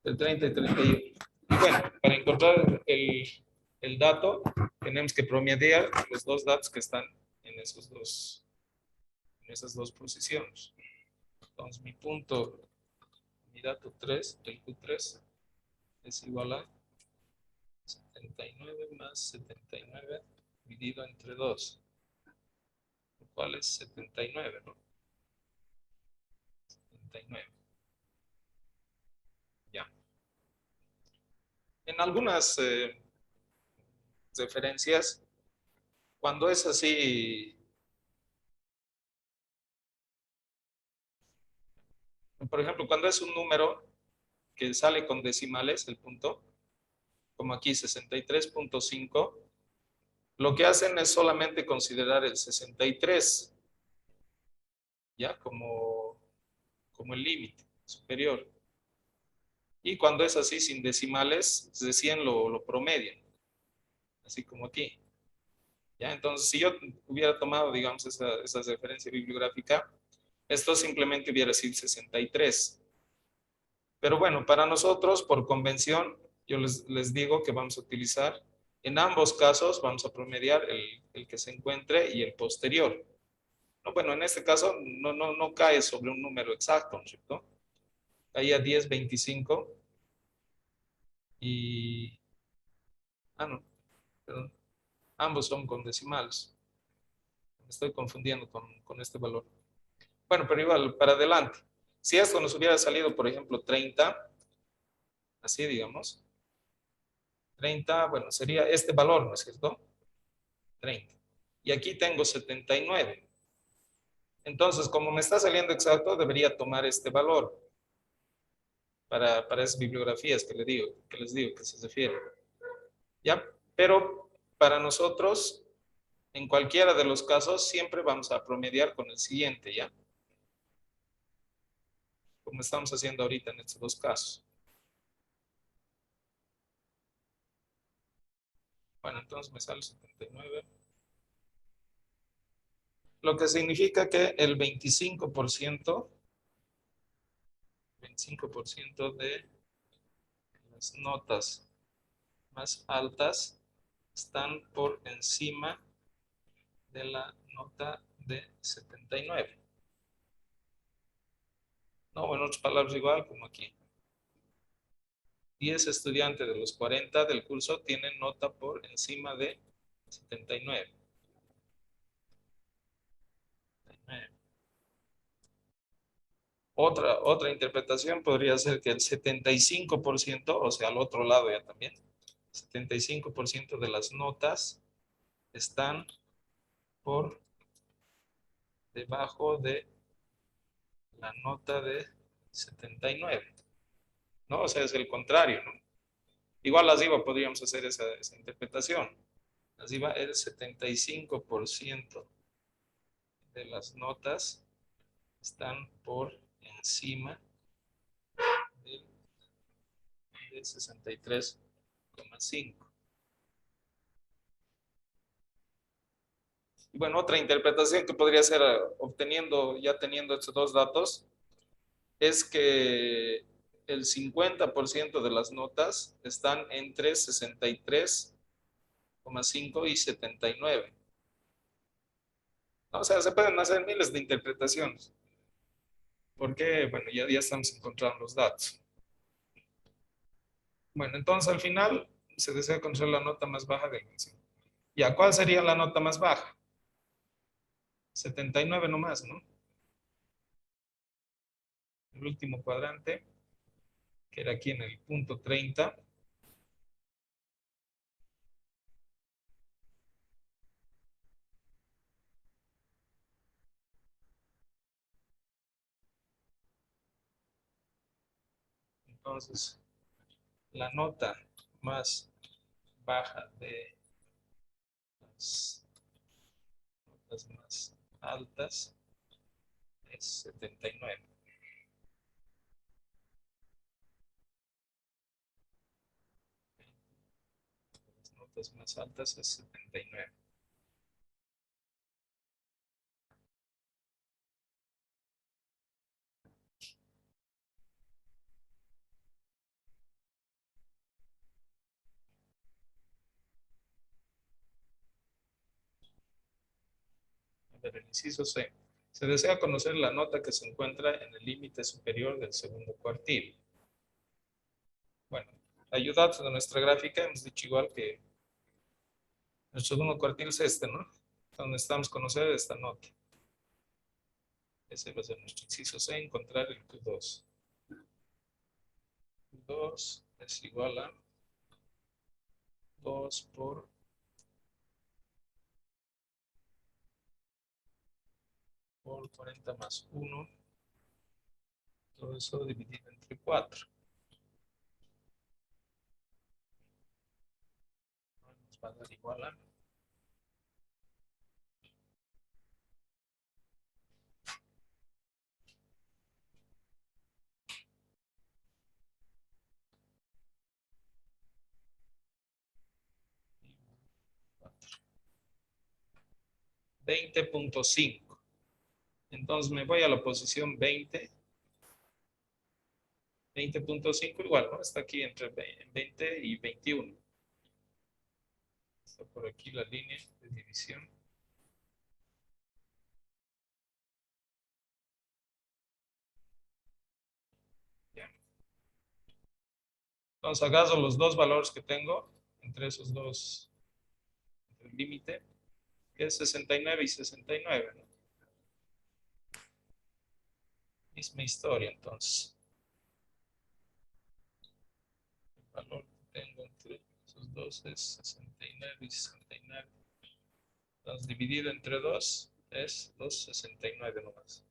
De 30 y 31. Bueno, para encontrar el dato, tenemos que promediar los dos datos que están en esas dos posiciones. Entonces, mi dato 3, el Q3, es igual a 79 más 79 dividido entre 2. ¿Cuál es? 79, ¿no? 79. Ya. En algunas referencias, cuando es así, por ejemplo, cuando es un número que sale con decimales, el punto, como aquí 63.5, lo que hacen es solamente considerar el 63, ya como el límite superior. Y cuando es así sin decimales, recién lo promedian, así como aquí. ¿Ya? Entonces, si yo hubiera tomado, digamos, esa referencia bibliográfica, esto simplemente hubiera sido 63. Pero bueno, para nosotros, por convención, yo les digo que vamos a utilizar, en ambos casos, vamos a promediar el que se encuentre y el posterior. No, bueno, en este caso no cae sobre un número exacto, ¿no es cierto? Caía 10, 25 y... Ah, no, perdón. Ambos son con decimales. Me estoy confundiendo con este valor. Bueno, pero igual, para adelante. Si esto nos hubiera salido, por ejemplo, 30, así digamos, 30, bueno, sería este valor, ¿no es cierto? 30. Y aquí tengo 79. Entonces, como me está saliendo exacto, debería tomar este valor para esas bibliografías que les digo que se refiere. ¿Ya? Pero para nosotros, en cualquiera de los casos, siempre vamos a promediar con el siguiente, ¿ya? Como estamos haciendo ahorita en estos dos casos. Bueno, entonces me sale 79. Lo que significa que el 25% de las notas más altas están por encima de la nota de 79. No, en otras palabras igual como aquí. 10 estudiantes de los 40 del curso tienen nota por encima de 79. Otra interpretación podría ser que el 75%, o sea, al otro lado ya también, 75% de las notas están por debajo de la nota de 79, ¿no? O sea, es el contrario, ¿no? Igual arriba podríamos hacer esa interpretación. Arriba el 75% de las notas están por encima del 63,5. Y bueno, otra interpretación que podría ser ya teniendo estos dos datos, es que el 50% de las notas están entre 63,5 y 79. O sea, se pueden hacer miles de interpretaciones. Porque, bueno, ya estamos encontrando los datos. Bueno, entonces al final se desea conocer la nota más baja del mención. Ya, ¿cuál sería la nota más baja? 79 nomás, ¿no? El último cuadrante, que era aquí en el punto 30. Entonces, la nota más baja de las notas más altas es 79. Las notas más altas es 79. A ver, el inciso C. Se desea conocer la nota que se encuentra en el límite superior del segundo cuartil. Bueno, ayudados de nuestra gráfica, hemos dicho igual que nuestro segundo cuartil es este, ¿no? Donde necesitamos conocer esta nota. Ese va a ser nuestro inciso C, encontrar el Q2. Q2 es igual a 2 por 40 más 1. Todo eso dividido entre 4. Nos va a dar igual a 20.5. Entonces me voy a la posición 20. 20.5 igual, ¿no? Está aquí entre 20 y 21. Está por aquí la línea de división. Ya. Entonces agarro los dos valores que tengo entre esos dos, entre el límite, que es 69 y 69, ¿no? Misma historia, entonces. El valor que tengo entre esos dos es 69 y 69. Entonces, dividido entre 2 es 2,69 nomás.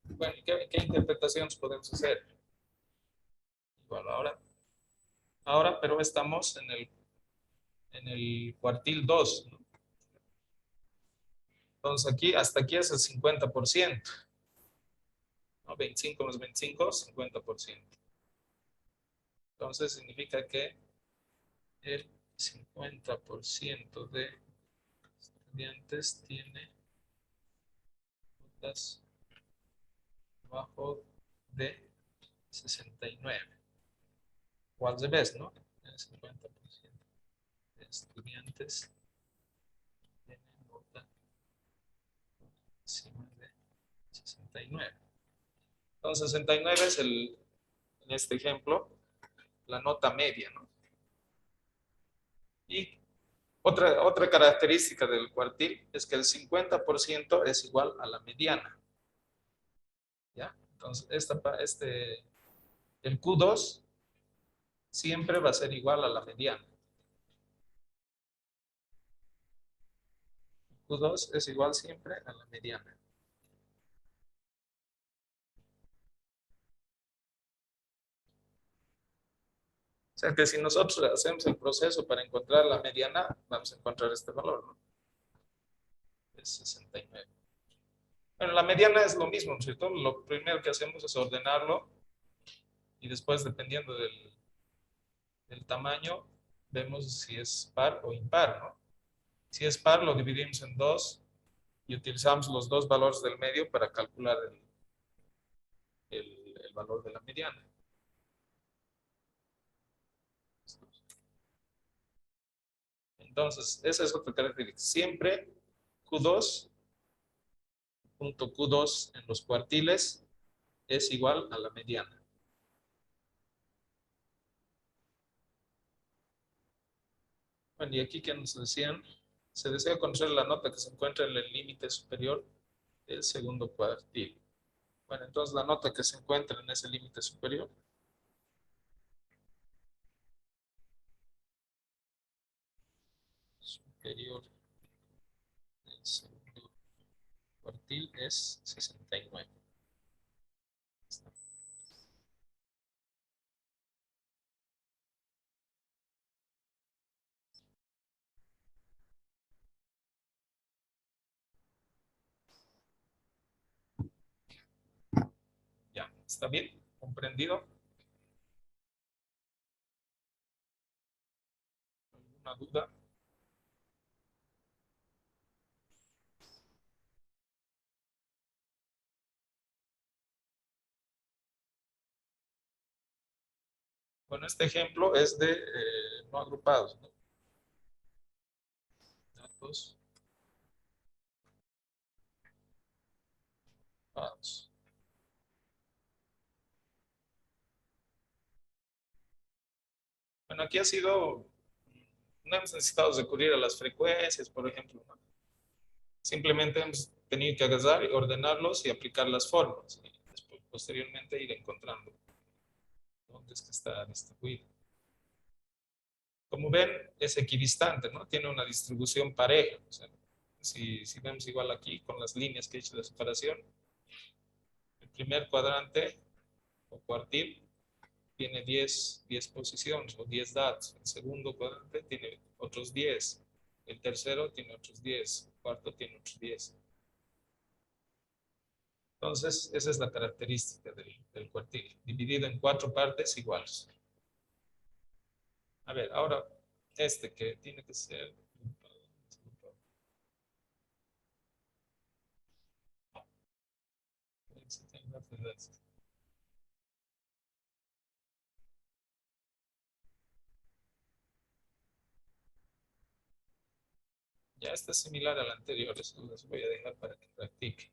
Bueno, ¿qué interpretaciones podemos hacer? Igual ahora, pero estamos en el cuartil 2, ¿no? Entonces, hasta aquí es el 50%. ¿No? 25 más 25, 50%. Entonces, significa que el 50% de estudiantes tiene notas abajo de 69. O al revés, ¿no? El 50% de estudiantes tienen nota encima de 69. Entonces, 69 es en este ejemplo, la nota media, ¿no? Y otra característica del cuartil es que el 50% es igual a la mediana. ¿Ya? Entonces, el Q2 siempre va a ser igual a la mediana. Q2 es igual siempre a la mediana. O sea que si nosotros hacemos el proceso para encontrar la mediana, vamos a encontrar este valor, ¿no? Es 69. Bueno, la mediana es lo mismo, ¿no es cierto? Lo primero que hacemos es ordenarlo y después, dependiendo del tamaño, vemos si es par o impar, ¿no? Si es par, lo dividimos en 2 y utilizamos los dos valores del medio para calcular el valor de la mediana. Entonces, esa es otra característica. Siempre Q2 punto Q2 en los cuartiles es igual a la mediana. Bueno, y aquí que nos decían, se desea conocer la nota que se encuentra en el límite superior del segundo cuartil. Bueno, entonces la nota que se encuentra en ese límite superior del segundo cuartil es 69. Ya, ¿está bien? ¿Comprendido? ¿Alguna duda? Bueno, este ejemplo es de no agrupados, ¿no? Datos agrupados. Bueno, aquí ha sido, no hemos necesitado recurrir a las frecuencias, por ejemplo, ¿no? Simplemente hemos tenido que agarrar y ordenarlos y aplicar las fórmulas. Y después, posteriormente ir encontrando dónde es que está distribuido. Como ven, es equidistante, ¿no? Tiene una distribución pareja. O sea, si vemos igual aquí con las líneas que he hecho de separación, el primer cuadrante o cuartil tiene 10 posiciones o 10 datos. El segundo cuadrante tiene otros 10. El tercero tiene otros 10. El cuarto tiene otros 10. Entonces, esa es la característica del cuartil, dividido en 4 partes iguales. A ver, ahora este que tiene que ser... Ya está similar al anterior, eso les voy a dejar para que practiquen.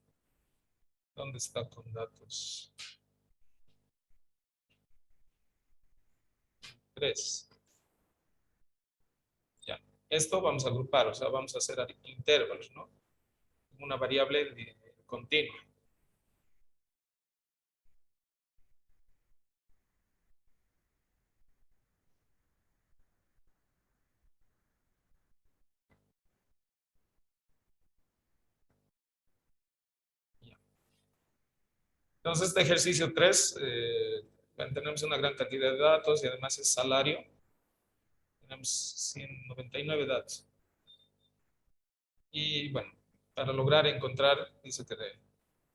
¿Dónde está con datos? 3. Ya. Esto vamos a agrupar, o sea, vamos a hacer intervalos, ¿no? Una variable continua. Ya. Entonces, este ejercicio 3, tenemos una gran cantidad de datos y además es salario. Tenemos 199 datos. Y bueno, para lograr encontrar, dice que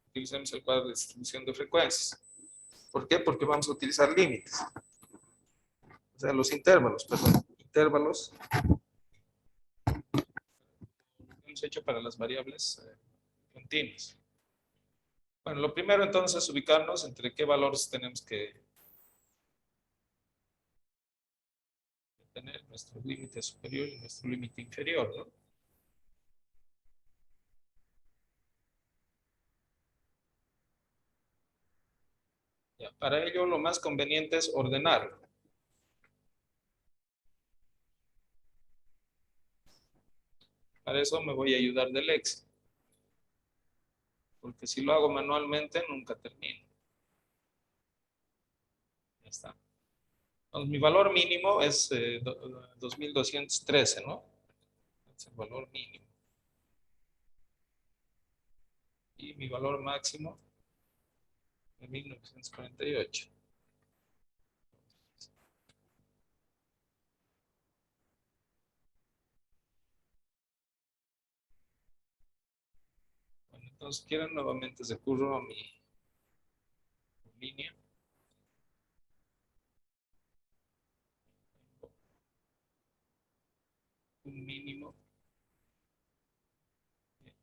utilicemos el cuadro de distribución de frecuencias. ¿Por qué? Porque vamos a utilizar límites. O sea, los intervalos, perdón. Intervalos hemos hecho para las variables continuas. Bueno, lo primero entonces es ubicarnos entre qué valores tenemos que tener nuestro límite superior y nuestro límite inferior, ¿no? Ya, para ello lo más conveniente es ordenarlo. Para eso me voy a ayudar del Excel. Porque si lo hago manualmente nunca termino. Ya está. Entonces, mi valor mínimo es 2213, ¿no? Es el valor mínimo. Y mi valor máximo es 1948. Bueno, entonces quiero nuevamente recurro a mi línea. Un mínimo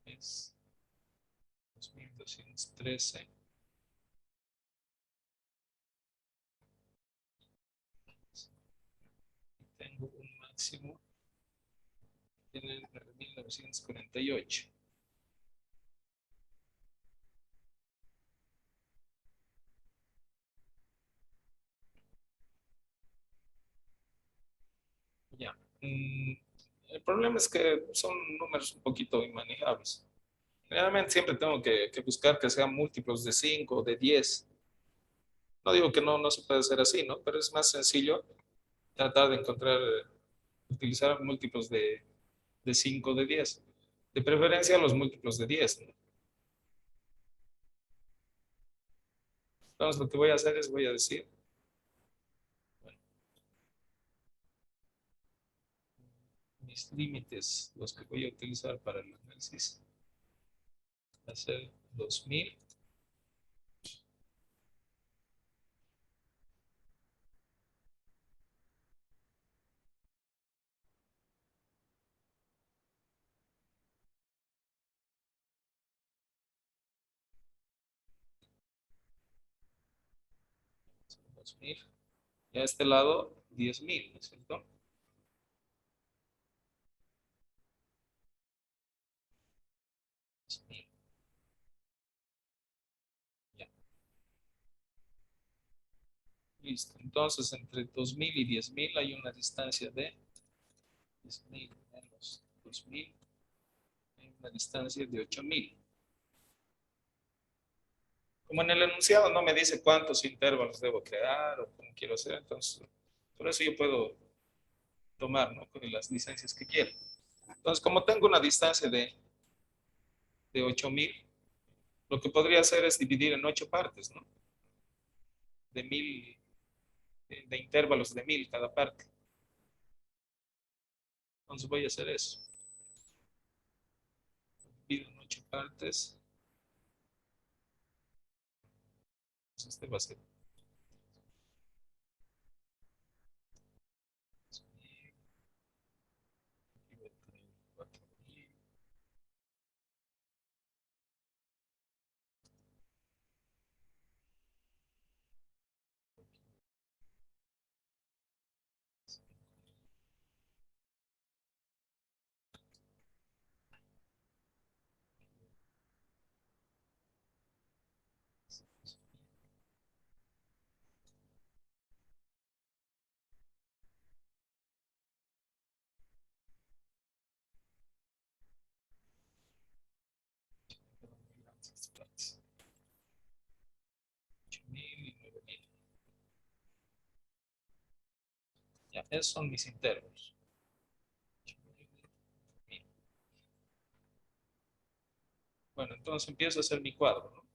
es 2213. Tengo un máximo en 1948. Ya. El problema es que son números un poquito inmanejables. Realmente siempre tengo que buscar que sean múltiplos de 5 o de 10. No digo que no se puede hacer así, ¿no? Pero es más sencillo tratar de encontrar, utilizar múltiplos de 5 o de 10. De preferencia los múltiplos de 10, ¿no? Entonces lo que voy a hacer es, voy a decir, bueno, mis límites, los que voy a utilizar para el análisis, va a ser 2000. 2000. Y a este lado, 10.000, ¿no es cierto? 10.000. Ya. Listo. Entonces, entre 2000 y 10.000 hay una distancia de 10.000 menos 2000 una distancia de 8000. Como en el enunciado no me dice cuántos intervalos debo crear o cómo quiero hacer, entonces por eso yo puedo tomar, ¿no?, con las distancias que quiero. Entonces, como tengo una distancia de 8000, lo que podría hacer es dividir en 8 partes, ¿no? De 1000, de intervalos de 1000 cada parte. Entonces voy a hacer eso. Divido en 8 partes. Entonces este va a ser 4000. Estas partes. 8000 y 9000. Ya, esos son mis intervalos. 8000 y 9000. Bueno, entonces empiezo a hacer mi cuadro, ¿no?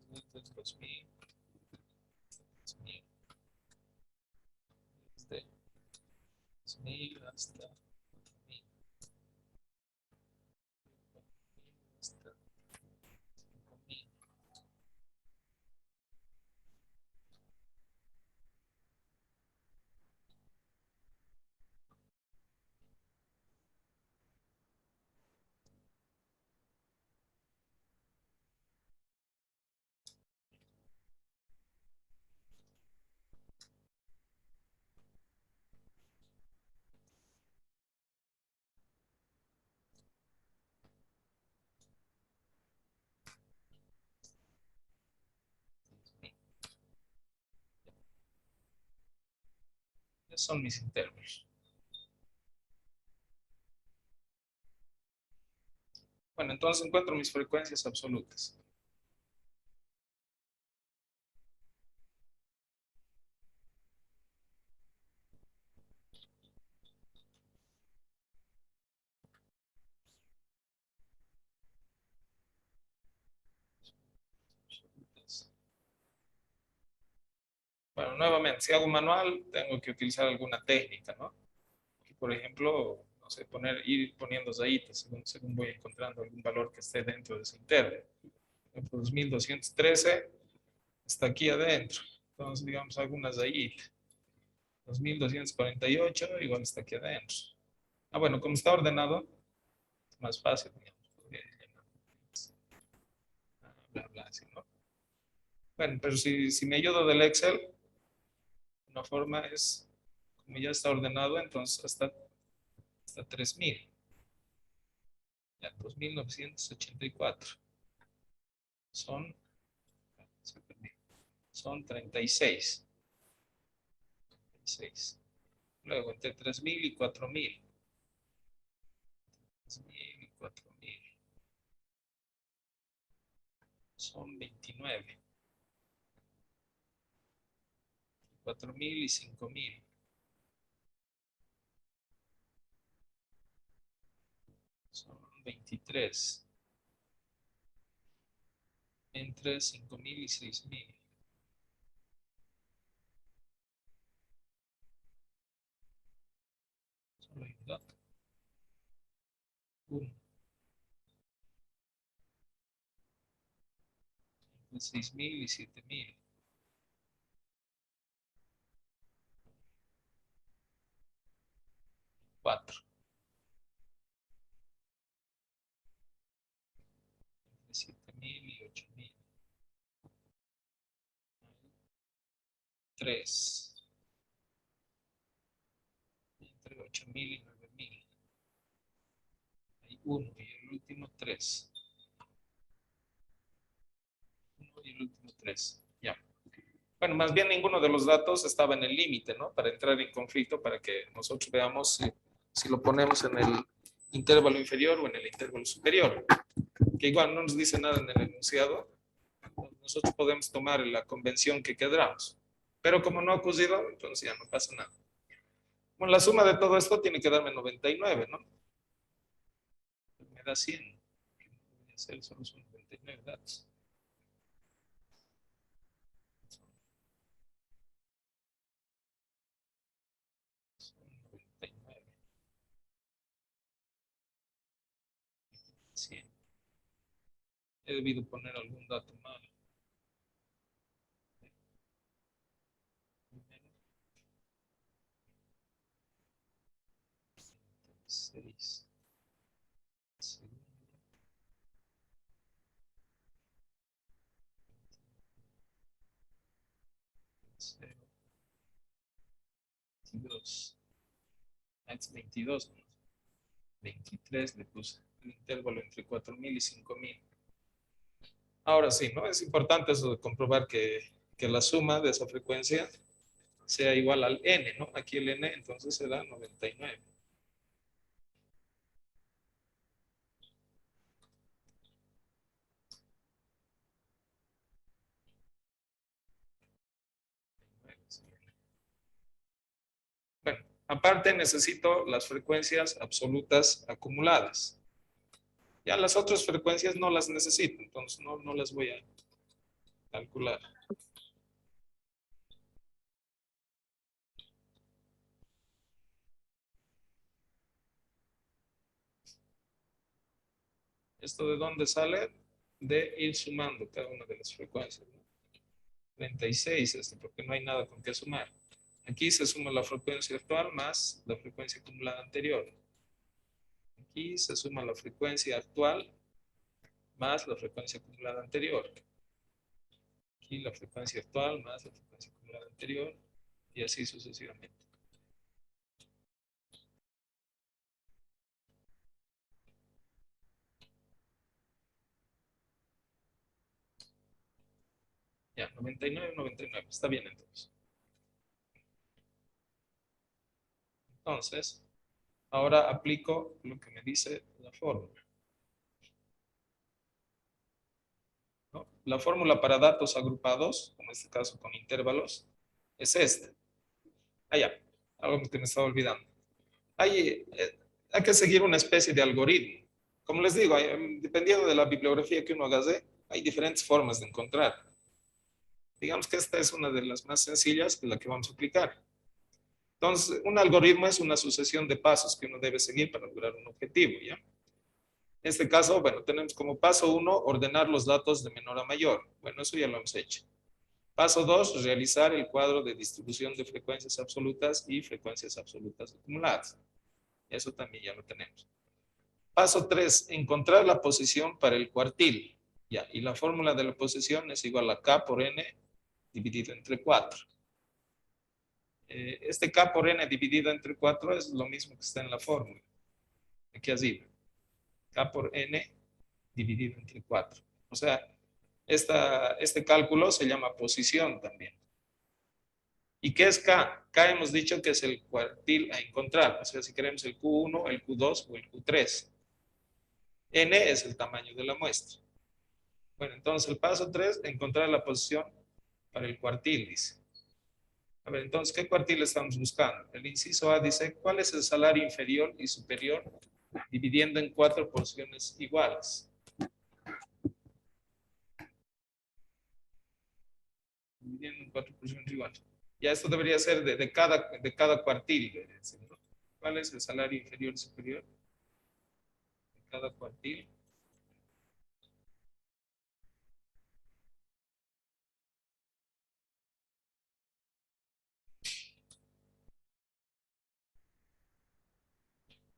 Desde 2000, 2000, desde 2000 hasta 4000, hasta 5000. Esos son mis intervalos. Bueno, entonces encuentro mis frecuencias absolutas. Bueno, nuevamente, si hago manual, tengo que utilizar alguna técnica, ¿no? Por ejemplo, no sé, ir poniendo rayitas según voy encontrando algún valor que esté dentro de ese intervalo. Por ejemplo, 2213 está aquí adentro. Entonces, digamos, algunas rayitas. 2248 igual está aquí adentro. Ah, bueno, como está ordenado, es más fácil, digamos. Bla, bla, así, ¿no? Bueno, pero si me ayudo del Excel, una forma es, como ya está ordenado, entonces hasta 3000. Ya, 2984. Son, son 36. 36. Luego, entre 3000 y 4000. 3000 y 4000. Son 29. 4000 y 5000. Son 23. Entre 5000 y 6000. Solo hay un dato. 1. Entre 6000 y 7000. 4. Entre 7000 y 8000. 3. Entre 8000 y 9000. Hay 1 y el último 3. 1 y el último 3. Ya. Bueno, más bien ninguno de los datos estaba en el límite, ¿no? Para entrar en conflicto, para que nosotros veamos si lo ponemos intervalo inferior o en el intervalo superior, que igual no nos dice nada en el enunciado. Nosotros podemos tomar la convención que queramos, pero como no ha ocurrido, entonces ya no pasa nada. Bueno, la suma de todo esto tiene que darme 99, ¿no? Me da 100. Voy a hacer solo son 99 datos. Son 99. 100. He debido poner algún dato mal. 6. Segundo. 0. 22. Es 22. 23 le puse el intervalo entre 4000 y 5000. Ahora sí, ¿no? Es importante eso de comprobar que la suma de esa frecuencia sea igual al n, ¿no? Aquí el n entonces se da 99. Bueno, aparte necesito las frecuencias absolutas acumuladas. Ya las otras frecuencias no las necesito, entonces no las voy a calcular. ¿Esto de dónde sale? De ir sumando cada una de las frecuencias, ¿no? 36 porque no hay nada con qué sumar. Aquí se suma la frecuencia actual más la frecuencia acumulada anterior. Aquí se suma la frecuencia actual más la frecuencia acumulada anterior. Aquí la frecuencia actual más la frecuencia acumulada anterior y así sucesivamente. Ya, 99, 99. Está bien entonces. Entonces, ahora aplico lo que me dice la fórmula, ¿no? La fórmula para datos agrupados, en este caso con intervalos, es esta. Ya, algo que me estaba olvidando. Hay que seguir una especie de algoritmo. Como les digo, dependiendo de la bibliografía que uno haga, hay diferentes formas de encontrar. Digamos que esta es una de las más sencillas, que es la que vamos a aplicar. Entonces, un algoritmo es una sucesión de pasos que uno debe seguir para lograr un objetivo, ¿ya? En este caso, bueno, tenemos como paso 1, ordenar los datos de menor a mayor. Bueno, eso ya lo hemos hecho. Paso 2, realizar el cuadro de distribución de frecuencias absolutas y frecuencias absolutas acumuladas. Eso también ya lo tenemos. Paso 3, encontrar la posición para el cuartil. Ya, y la fórmula de la posición es igual a K por N dividido entre 4. Este K por N dividido entre 4 es lo mismo que está en la fórmula. Aquí arriba. K por N dividido entre 4. O sea, este cálculo se llama posición también. ¿Y qué es K? K hemos dicho que es el cuartil a encontrar. O sea, si queremos el Q1, el Q2 o el Q3. N es el tamaño de la muestra. Bueno, entonces el paso 3, encontrar la posición para el cuartil, dice. A ver, entonces, ¿qué cuartil estamos buscando? El inciso A dice, ¿cuál es el salario inferior y superior dividiendo en 4 porciones iguales? Dividiendo en 4 porciones iguales. Ya esto debería ser de cada cuartil. ¿No? ¿Cuál es el salario inferior y superior de cada cuartil?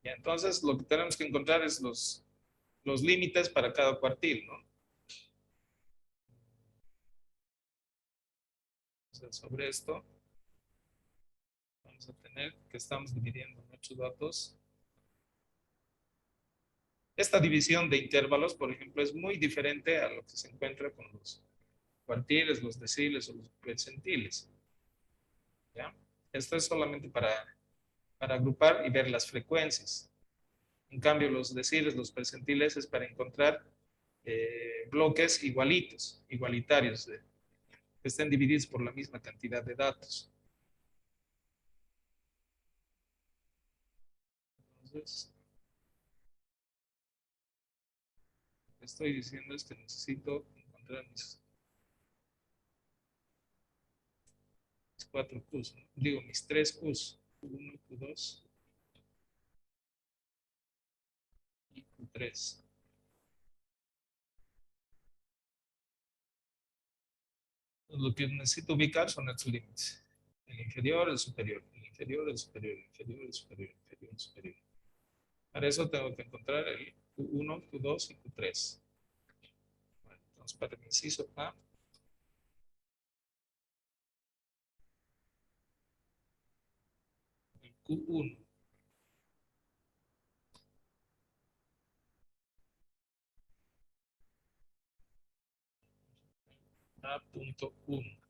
Ya, entonces, lo que tenemos que encontrar es los límites para cada cuartil, ¿no? Entonces, sobre esto, vamos a tener que estamos dividiendo en 8 datos. Esta división de intervalos, por ejemplo, es muy diferente a lo que se encuentra con los cuartiles, los deciles o los percentiles. ¿Ya? Esto es solamente para agrupar y ver las frecuencias. En cambio, los deciles, los percentiles es para encontrar bloques igualitos, igualitarios, que estén divididos por la misma cantidad de datos. Entonces, lo que estoy diciendo es que necesito encontrar mis 4 Qs, ¿no? Digo, mis 3 Qs, Q1, Q2 y Q3. Lo que necesito ubicar son estos límites. El inferior, el superior, el inferior, el superior, el inferior, el superior, el inferior, el superior. Para eso tengo que encontrar el Q1, Q2 y Q3. Bueno, entonces, para el inciso A, el Q1 A.1.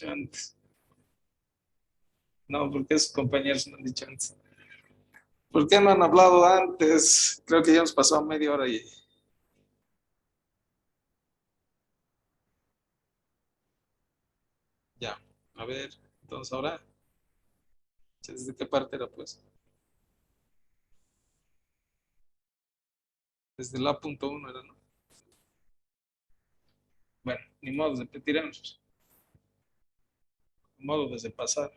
dicho antes. No, porque sus compañeros no han dicho antes. ¿Por qué no han hablado antes? Creo que ya nos pasó media hora y... Ya, a ver, entonces ahora, ¿desde qué parte era pues? Desde la punto uno era, ¿no? Bueno, ni modo, repetiremos. Ni modo desde pasar.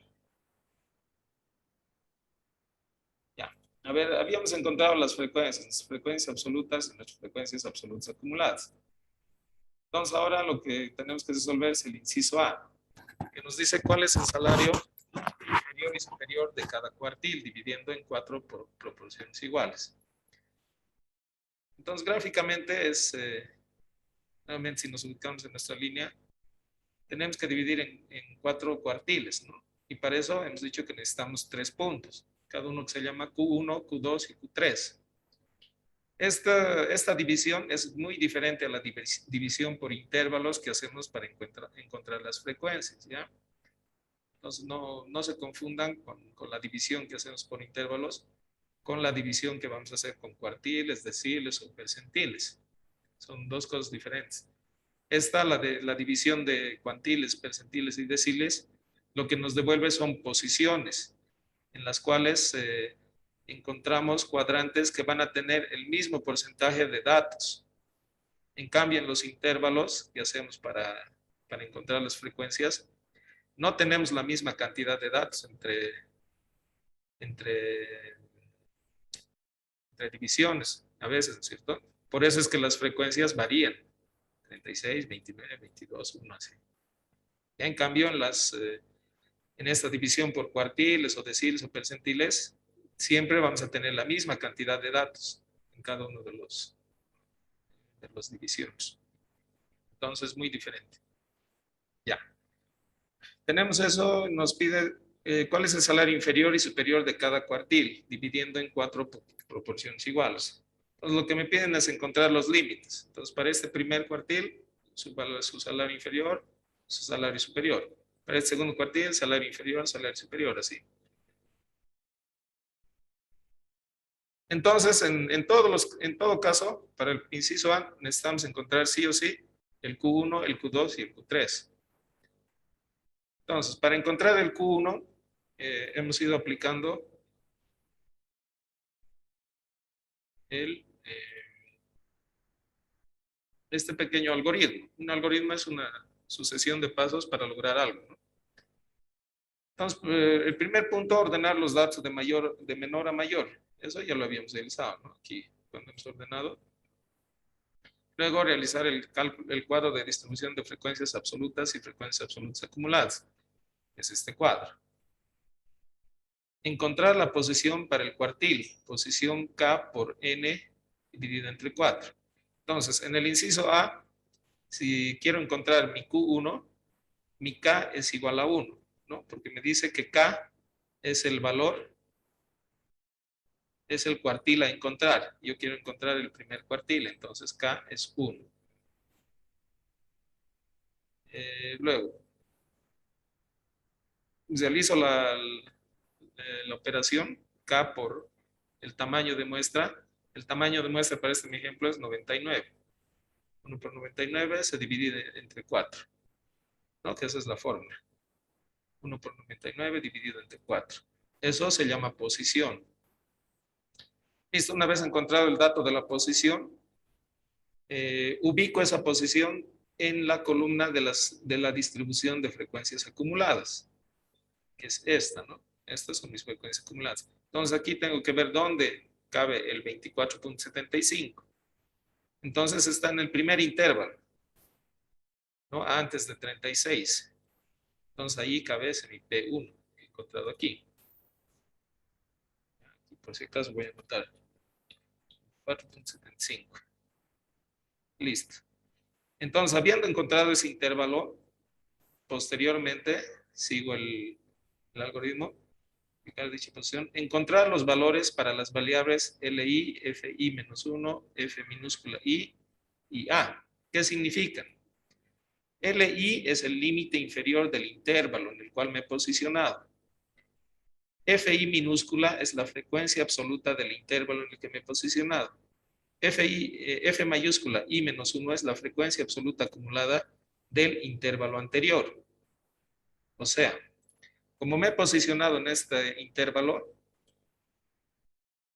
Ya. A ver, habíamos encontrado las frecuencias absolutas y las frecuencias absolutas acumuladas. Entonces ahora lo que tenemos que resolver es el inciso A, que nos dice cuál es el salario inferior y superior de cada cuartil, dividiendo en 4 proporciones iguales. Entonces gráficamente es, nuevamente si nos ubicamos en nuestra línea, tenemos que dividir en 4 cuartiles, ¿no? Y para eso hemos dicho que necesitamos 3 puntos, cada uno que se llama Q1, Q2 y Q3. Esta división es muy diferente a la división por intervalos que hacemos para encontrar las frecuencias, ¿ya? Entonces no se confundan con la división que hacemos por intervalos, con la división que vamos a hacer con cuartiles, deciles o percentiles. Son dos cosas diferentes. La división de cuantiles, percentiles y deciles, lo que nos devuelve son posiciones en las cuales encontramos cuadrantes que van a tener el mismo porcentaje de datos. En cambio, en los intervalos que hacemos para encontrar las frecuencias, no tenemos la misma cantidad de datos entre divisiones, a veces, ¿no es cierto? Por eso es que las frecuencias varían. 36, 29, 22, 1, así. Ya en cambio, en esta división por cuartiles o deciles o percentiles, siempre vamos a tener la misma cantidad de datos en cada uno de las divisiones. Entonces, muy diferente. Ya. Tenemos eso, nos pide cuál es el salario inferior y superior de cada cuartil, dividiendo en 4 proporciones iguales. Entonces, lo que me piden es encontrar los límites. Entonces, para este primer cuartil, su salario inferior, su salario superior. Para el segundo cuartil, salario inferior, salario superior, así. Entonces, en todo caso, para el inciso A, necesitamos encontrar sí o sí el Q1, el Q2 y el Q3. Entonces, para encontrar el Q1, hemos ido aplicando este pequeño algoritmo. Un algoritmo es una sucesión de pasos para lograr algo, ¿no? Entonces, el primer punto, ordenar los datos de menor a mayor. Eso ya lo habíamos realizado, ¿no? Aquí, cuando hemos ordenado. Luego, realizar el cuadro de distribución de frecuencias absolutas y frecuencias absolutas acumuladas. Es este cuadro. Encontrar la posición para el cuartil. Posición K por N dividida entre 4. Entonces, en el inciso A, si quiero encontrar mi Q1, mi K es igual a 1, ¿no? Porque me dice que K es el valor, es el cuartil a encontrar. Yo quiero encontrar el primer cuartil, entonces K es 1. Luego, realizo la operación K por el tamaño de muestra. El tamaño de muestra para este mi ejemplo es 99. 1 por 99 se divide entre 4, ¿no? Que esa es la fórmula. 1 por 99 dividido entre 4. Eso se llama posición. Listo, una vez encontrado el dato de la posición, ubico esa posición en la columna de la distribución de frecuencias acumuladas, que es esta, ¿no? Estas son mis frecuencias acumuladas. Entonces aquí tengo que ver dónde cabe el 24.75. Entonces está en el primer intervalo, ¿no? Antes de 36. Entonces ahí cabe ese mi P1 que he encontrado aquí. Aquí por si acaso voy a anotar 4.75. Listo. Entonces, habiendo encontrado ese intervalo, posteriormente sigo el algoritmo, aplicar dicha posición, encontrar los valores para las variables LI, FI menos 1, F minúscula I y A. ¿Qué significan? LI es el límite inferior del intervalo en el cual me he posicionado. FI minúscula es la frecuencia absoluta del intervalo en el que me he posicionado. F mayúscula I menos 1 es la frecuencia absoluta acumulada del intervalo anterior. O sea, como me he posicionado en este intervalo,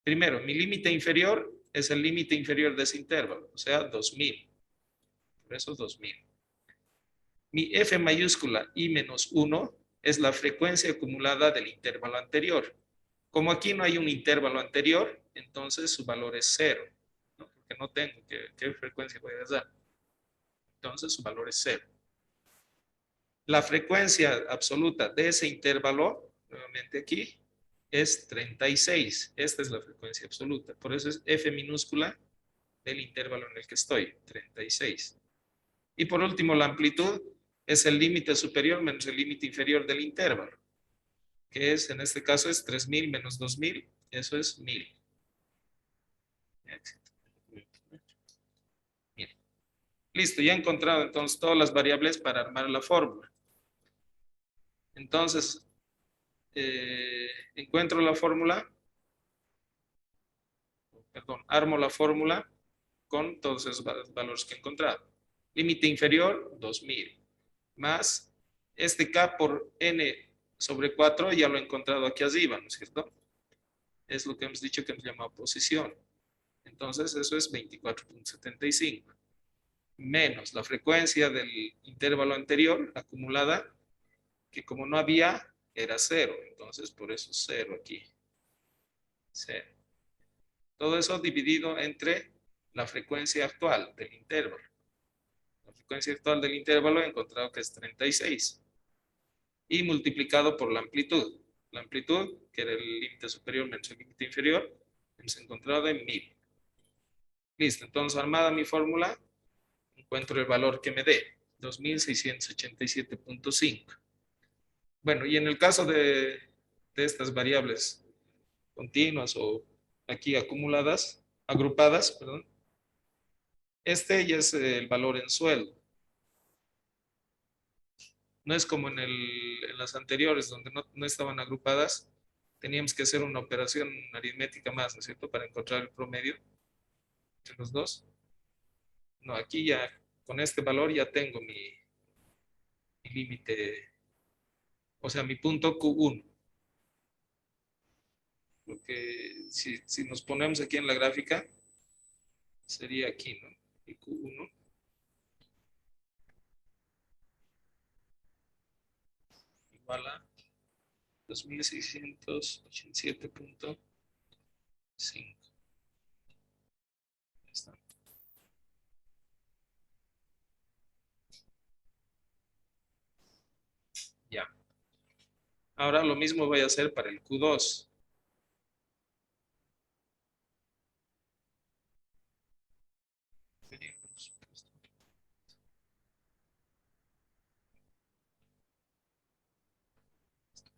primero, mi límite inferior es el límite inferior de ese intervalo, o sea, 2000. Por eso 2000. Mi F mayúscula I menos 1 es la frecuencia acumulada del intervalo anterior. Como aquí no hay un intervalo anterior, entonces su valor es 0, ¿no? Porque no tengo qué frecuencia voy a dar. Entonces su valor es 0. La frecuencia absoluta de ese intervalo, nuevamente aquí, es 36. Esta es la frecuencia absoluta. Por eso es F minúscula del intervalo en el que estoy, 36. Y por último, la amplitud es el límite superior menos el límite inferior del intervalo, que es, en este caso, es 3000 menos 2000. Eso es 1000. Bien. Listo, ya he encontrado entonces todas las variables para armar la fórmula. Entonces, encuentro la fórmula, perdón, armo la fórmula con todos esos valores que he encontrado. Límite inferior, 2000, más este K por N sobre 4, ya lo he encontrado aquí arriba, ¿no es cierto? Es lo que hemos dicho que hemos llamado posición. Entonces, eso es 24.75, menos la frecuencia del intervalo anterior acumulada, que como no había, era 0. Entonces, por eso 0 aquí. 0. Todo eso dividido entre la frecuencia actual del intervalo. La frecuencia actual del intervalo he encontrado que es 36. Y multiplicado por la amplitud. La amplitud, que era el límite superior menos el límite inferior, hemos encontrado en 1000. Listo, entonces armada mi fórmula, encuentro el valor que me dé, 2687.5. Bueno, y en el caso de estas variables continuas o aquí acumuladas, agrupadas, perdón, este ya es el valor en sueldo. No es como en las anteriores, donde no estaban agrupadas, teníamos que hacer una operación aritmética más, ¿no es cierto?, para encontrar el promedio entre los dos. No, aquí ya, con este valor ya tengo mi límite, o sea, mi punto Q1. Porque si nos ponemos aquí en la gráfica, sería aquí, ¿no? Y Q1 igual a 2687.5. Está. Ya. Ahora lo mismo voy a hacer para el Q2.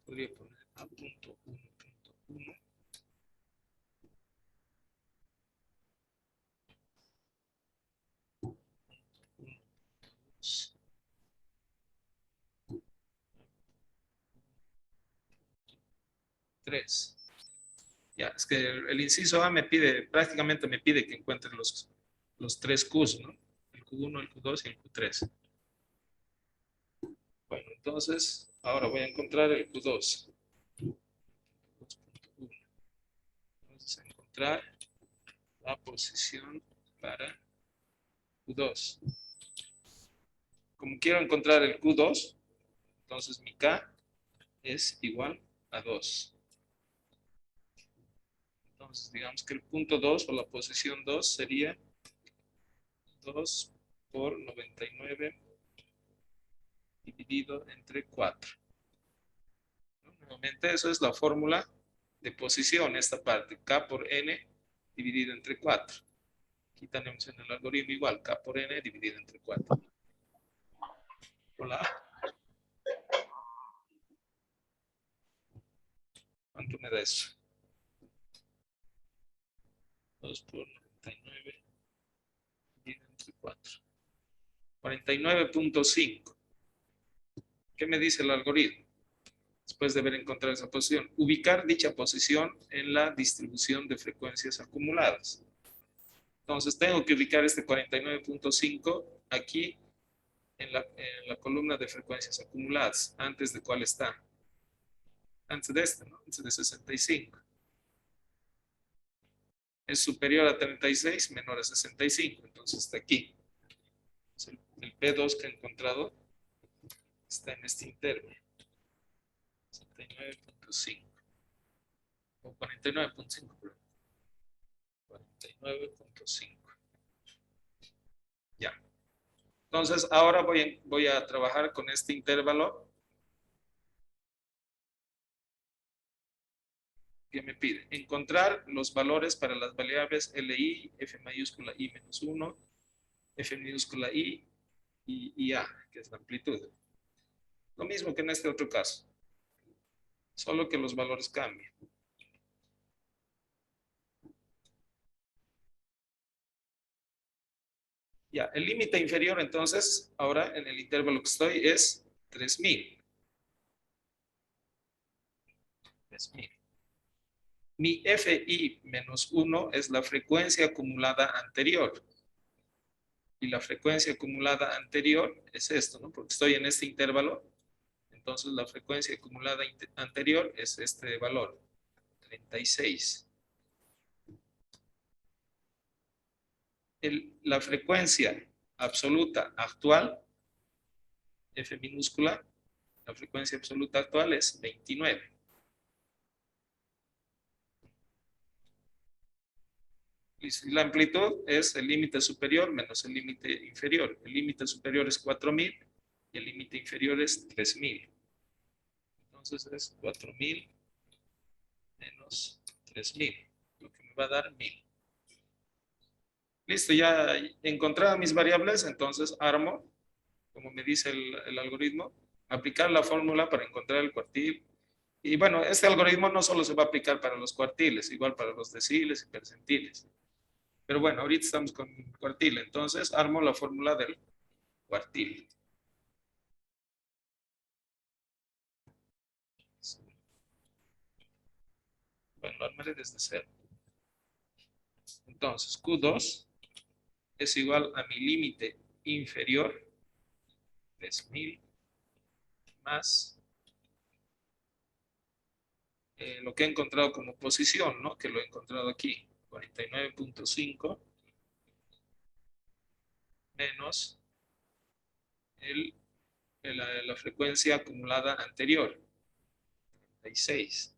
Podría poner a punto 1.1. Tres. Ya, es que el inciso A me pide, prácticamente me pide que encuentre los tres Qs, ¿no? El Q1, el Q2 y el Q3. Bueno, entonces, ahora voy a encontrar el Q2. 2.1. Entonces, encontrar la posición para Q2. Como quiero encontrar el Q2, entonces mi K es igual a 2. Entonces, digamos que el punto 2 o la posición 2 sería 2 por 99 dividido entre 4. ¿No? Nuevamente, eso es la fórmula de posición, esta parte, K por N dividido entre 4. Aquí tenemos en el algoritmo igual, K por N dividido entre 4. Hola. ¿Cuánto me da eso? 2 por 99 dividido entre 4. 49.5. ¿Qué me dice el algoritmo? Después de haber encontrado esa posición, ubicar dicha posición en la distribución de frecuencias acumuladas. Entonces tengo que ubicar este 49.5 aquí en la columna de frecuencias acumuladas. ¿Antes de cuál está? Antes de este, ¿no? Antes de 65. Es superior a 36, menor a 65. Entonces está aquí. El P2 que he encontrado está en este intervalo. 69.5. O 49.5, perdón. 49.5. Ya. Entonces, ahora voy a trabajar con este intervalo que me pide. Encontrar los valores para las variables LI, F mayúscula I menos 1, F minúscula I y A, que es la amplitud. Lo mismo que en este otro caso, solo que los valores cambian. Ya, el límite inferior entonces, ahora en el intervalo que estoy es 3000. 3000. Mi FI menos 1 es la frecuencia acumulada anterior. Y la frecuencia acumulada anterior es esto, ¿no? Porque estoy en este intervalo. Entonces la frecuencia acumulada anterior es este valor, 36. La frecuencia absoluta actual, F minúscula, la frecuencia absoluta actual es 29. Y la amplitud es el límite superior menos el límite inferior. El límite superior es 4000 y el límite inferior es 3000. Entonces es 4000 menos 3000, lo que me va a dar 1000. Listo, ya he encontrado mis variables, entonces armo, como me dice el algoritmo, aplicar la fórmula para encontrar el cuartil. Y bueno, este algoritmo no solo se va a aplicar para los cuartiles, igual para los deciles y percentiles. Pero bueno, ahorita estamos con cuartil, entonces armo la fórmula del cuartil. Bueno, lo armaré desde cero. Entonces, Q2 es igual a mi límite inferior, 3000, más lo que he encontrado como posición, ¿no? Que lo he encontrado aquí, 49.5 menos la frecuencia acumulada anterior, 36.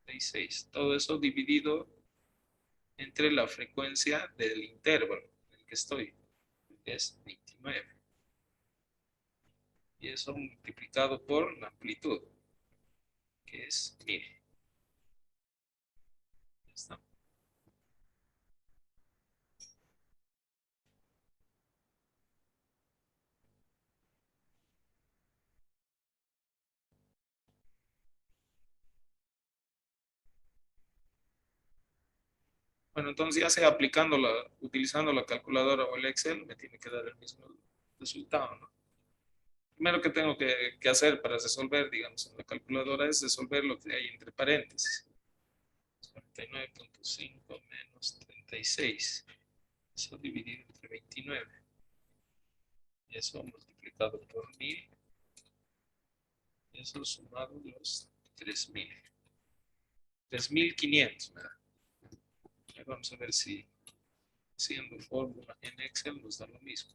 36. Todo eso dividido entre la frecuencia del intervalo en el que estoy, que es 29. Y eso multiplicado por la amplitud, que es 1000. Ya está. Bueno, entonces ya sea utilizando la calculadora o el Excel, me tiene que dar el mismo resultado, ¿no? Primero que tengo que hacer para resolver, digamos, en la calculadora es resolver lo que hay entre paréntesis. 49.5 menos 36. Eso dividido entre 29. Y eso multiplicado por 1000. Y eso sumado los 3000. 3500. Vamos a ver si haciendo fórmula en Excel nos da lo mismo.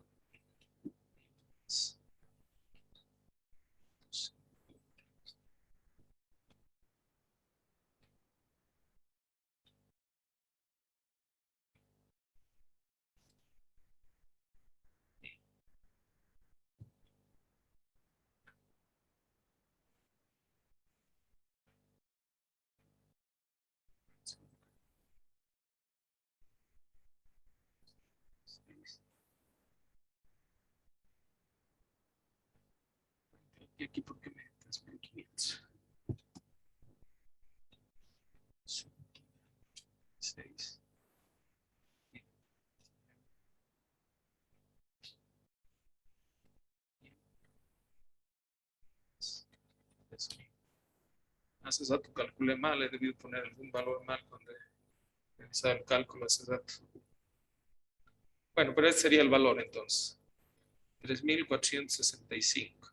Y aquí, ¿por qué me 3500? 6. Hace rato calculé mal, he debido poner algún valor mal cuando he realizado el cálculo hace rato. Bueno, pero este sería el valor entonces. 3.465.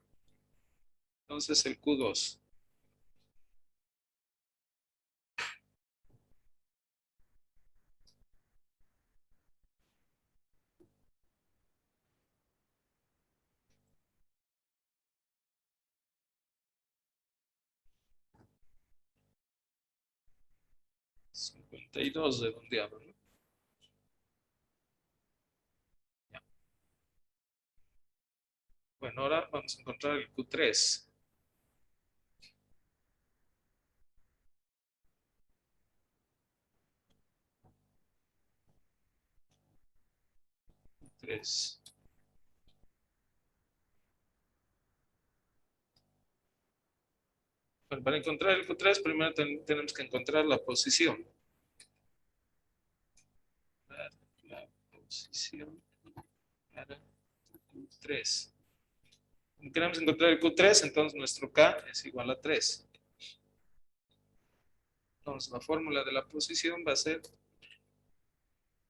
Entonces el Q2. $52 redondeado, ¿no? Ya. Bueno, ahora vamos a encontrar el Q3. Q3. Bueno, para encontrar el Q3, primero tenemos que encontrar la posición. La posición para Q3. Como queremos encontrar el Q3, entonces nuestro K es igual a 3. Entonces la fórmula de la posición va a ser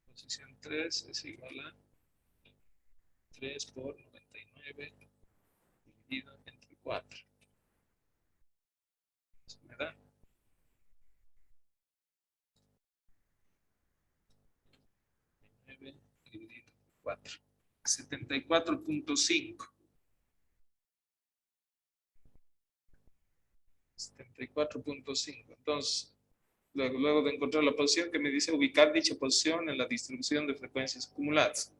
posición 3 es igual a 3 por 99 dividido entre 4. Eso me da 9 dividido entre 4. 74.5. 74.5. Entonces, luego de encontrar la posición que me dice ubicar dicha posición en la distribución de frecuencias acumuladas.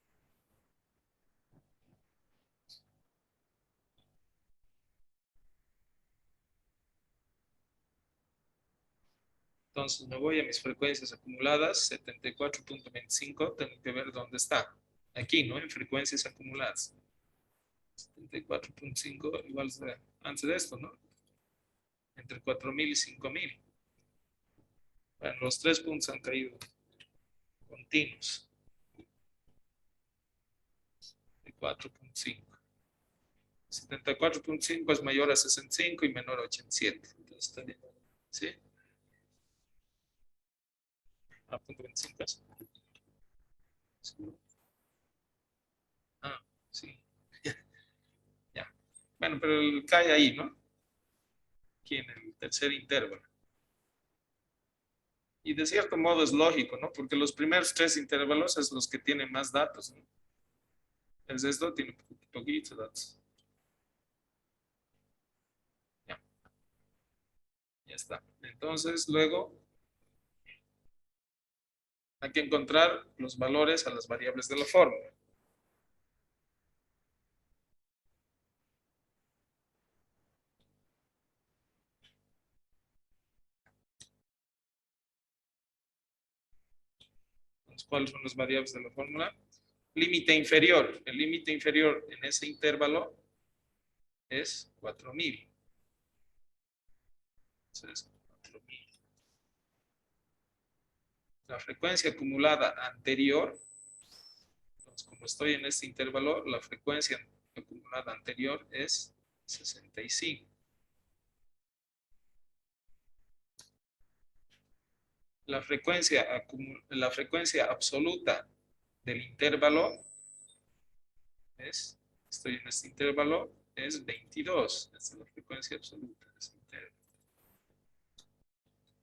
Entonces me voy a mis frecuencias acumuladas, 74.25, tengo que ver dónde está. Aquí, ¿no? En frecuencias acumuladas. 74.5 igual antes de esto, ¿no? Entre 4.000 y 5.000. Bueno, los 3 puntos han caído continuos. 74.5. 74.5 es mayor a 65 y menor a 87. Entonces está bien. ¿Sí? A punto 25. Ah, sí. Ya. Bueno, pero cae ahí, ¿no? Aquí en el tercer intervalo. Y de cierto modo es lógico, ¿no? Porque los primeros 3 intervalos es los que tienen más datos, ¿no? El sexto tiene poquitos datos. Ya, ya está. Entonces, luego hay que encontrar los valores a las variables de la fórmula. Entonces, ¿cuáles son las variables de la fórmula? Límite inferior. El límite inferior en ese intervalo es 4.000. Entonces, 4.000. La frecuencia acumulada anterior, entonces como estoy en este intervalo, la frecuencia acumulada anterior es 65. La frecuencia absoluta del intervalo es, estoy en este intervalo, es 22. Esta es la frecuencia absoluta de este intervalo.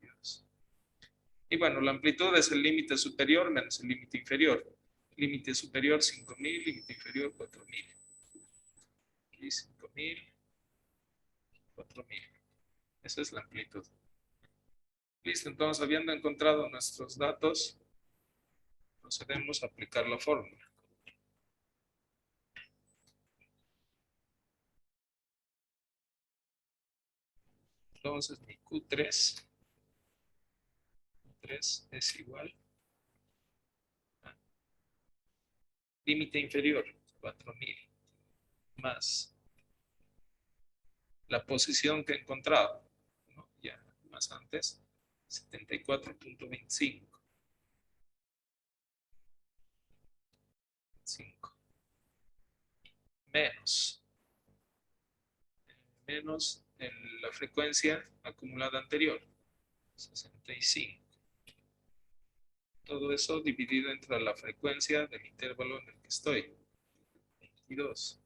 22. Y bueno, la amplitud es el límite superior menos el límite inferior. Límite superior 5.000, límite inferior 4.000. Aquí 5.000, 4.000. Esa es la amplitud. Listo, entonces habiendo encontrado nuestros datos, procedemos a aplicar la fórmula. Entonces mi Q3 es igual a límite inferior 4.000 más la posición que he encontrado, ¿no? Ya más antes, 74.25. 5 menos menos la frecuencia acumulada anterior, 65. Todo eso dividido entre la frecuencia del intervalo en el que estoy, 22,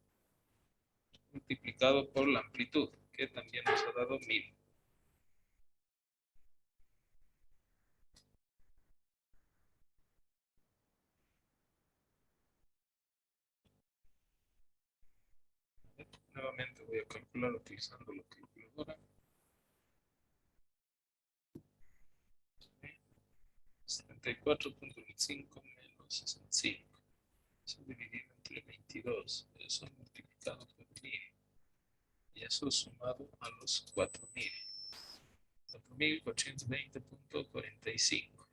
multiplicado por la amplitud, que también nos ha dado 1000. Nuevamente voy a calcular utilizando la calculadora. 74.25 menos 65. Eso dividido entre 22. Eso multiplicado por 1000. Y eso sumado a los 4000. 4420.45.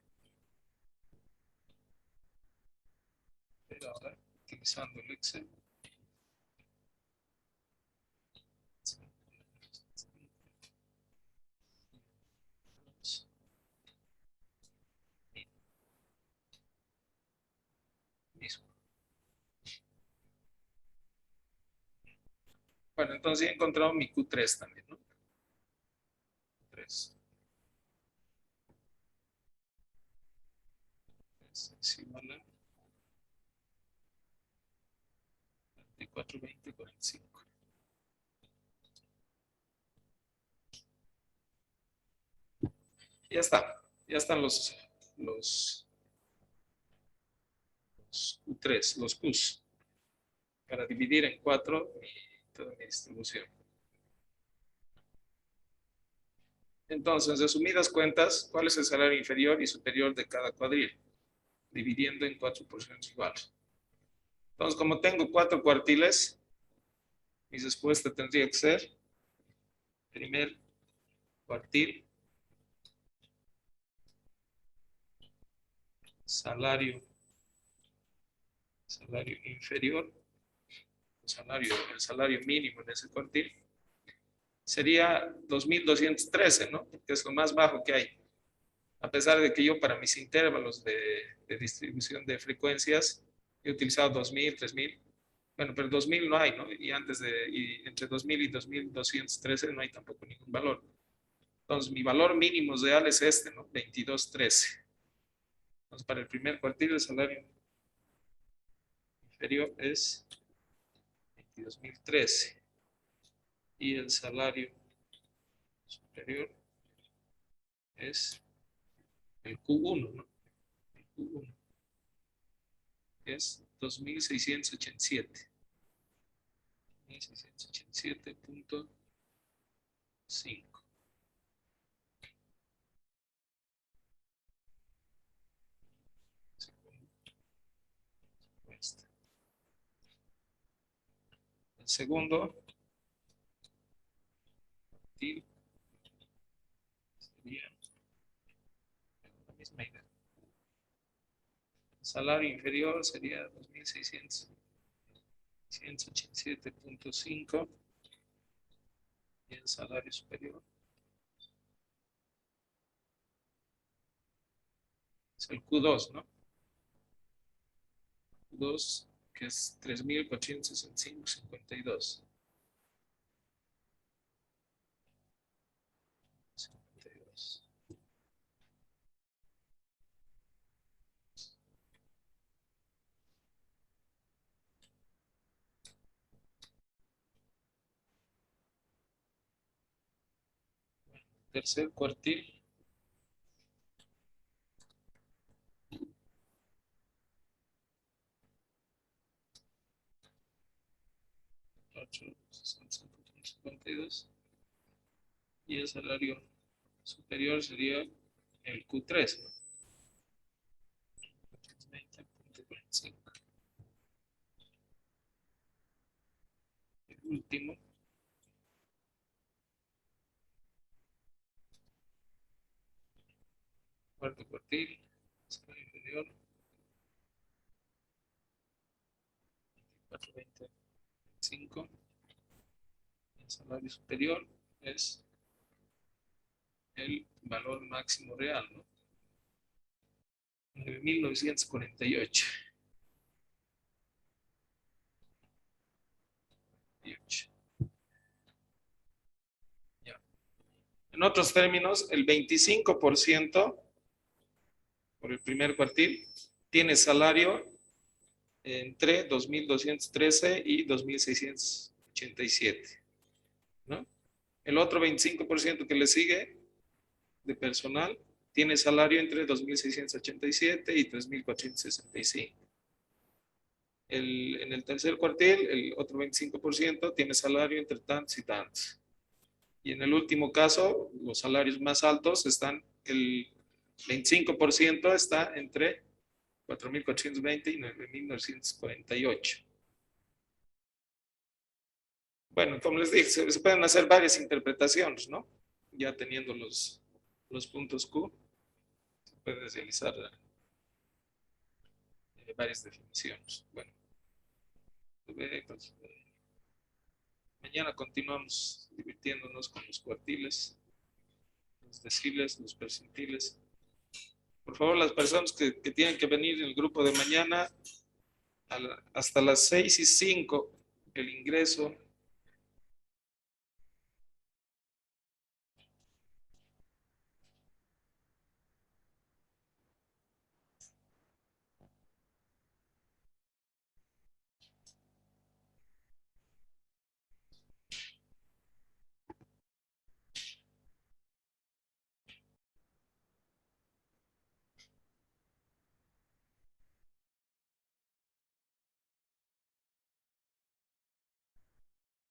Pero ahora, utilizando el Excel, mismo. Bueno, entonces he encontrado mi Q3 también, ¿no? 3. Es igual a 2420.45. Ya está. Ya están los Q3, los Qs, para dividir en 4 toda mi distribución. Entonces, resumidas cuentas, ¿cuál es el salario inferior y superior de cada cuadril? Dividiendo en 4 porciones iguales. Entonces, como tengo 4 cuartiles, mi respuesta tendría que ser primer cuartil, salario inferior, el salario mínimo en ese cuartil, sería 2.213, ¿no? Que es lo más bajo que hay. A pesar de que yo para mis intervalos de distribución de frecuencias he utilizado 2.000, 3.000. Bueno, pero 2.000 no hay, ¿no? Y entre 2.000 y 2.213 no hay tampoco ningún valor. Entonces, mi valor mínimo real es este, ¿no? 22.13. Entonces, para el primer cuartil, el salario inferior es 22.013. Y el salario superior es el Q1, ¿no? El Q1, que es 2.687. 2.687.5. El segundo cuartil sería la misma idea. El salario inferior sería 2.687.5 y el salario superior es el Q2, ¿no? Q2, que es 3.465.52. Tercer cuartil, y el salario superior sería el Q3, ¿no? 20.45. El último, cuarto cuartil, salario inferior, 24.20.5. El salario superior es el valor máximo real, ¿no? 9.948. En otros términos, el 25% por el primer cuartil tiene salario entre 2.213 y 2.687, ¿no? El otro 25% que le sigue de personal tiene salario entre 2.687 y 3.465. En el tercer cuartil, el otro 25% tiene salario entre tantos y tantos. Y en el último caso, los salarios más altos están, el 25% está entre 4.420 y 9.948. Bueno, como les dije, se pueden hacer varias interpretaciones, ¿no? Ya teniendo los puntos Q, se pueden realizar varias definiciones. Bueno, pues, mañana continuamos divirtiéndonos con los cuartiles, los deciles, los percentiles. Por favor, las personas que tienen que venir en el grupo de mañana, hasta las 6:05, el ingreso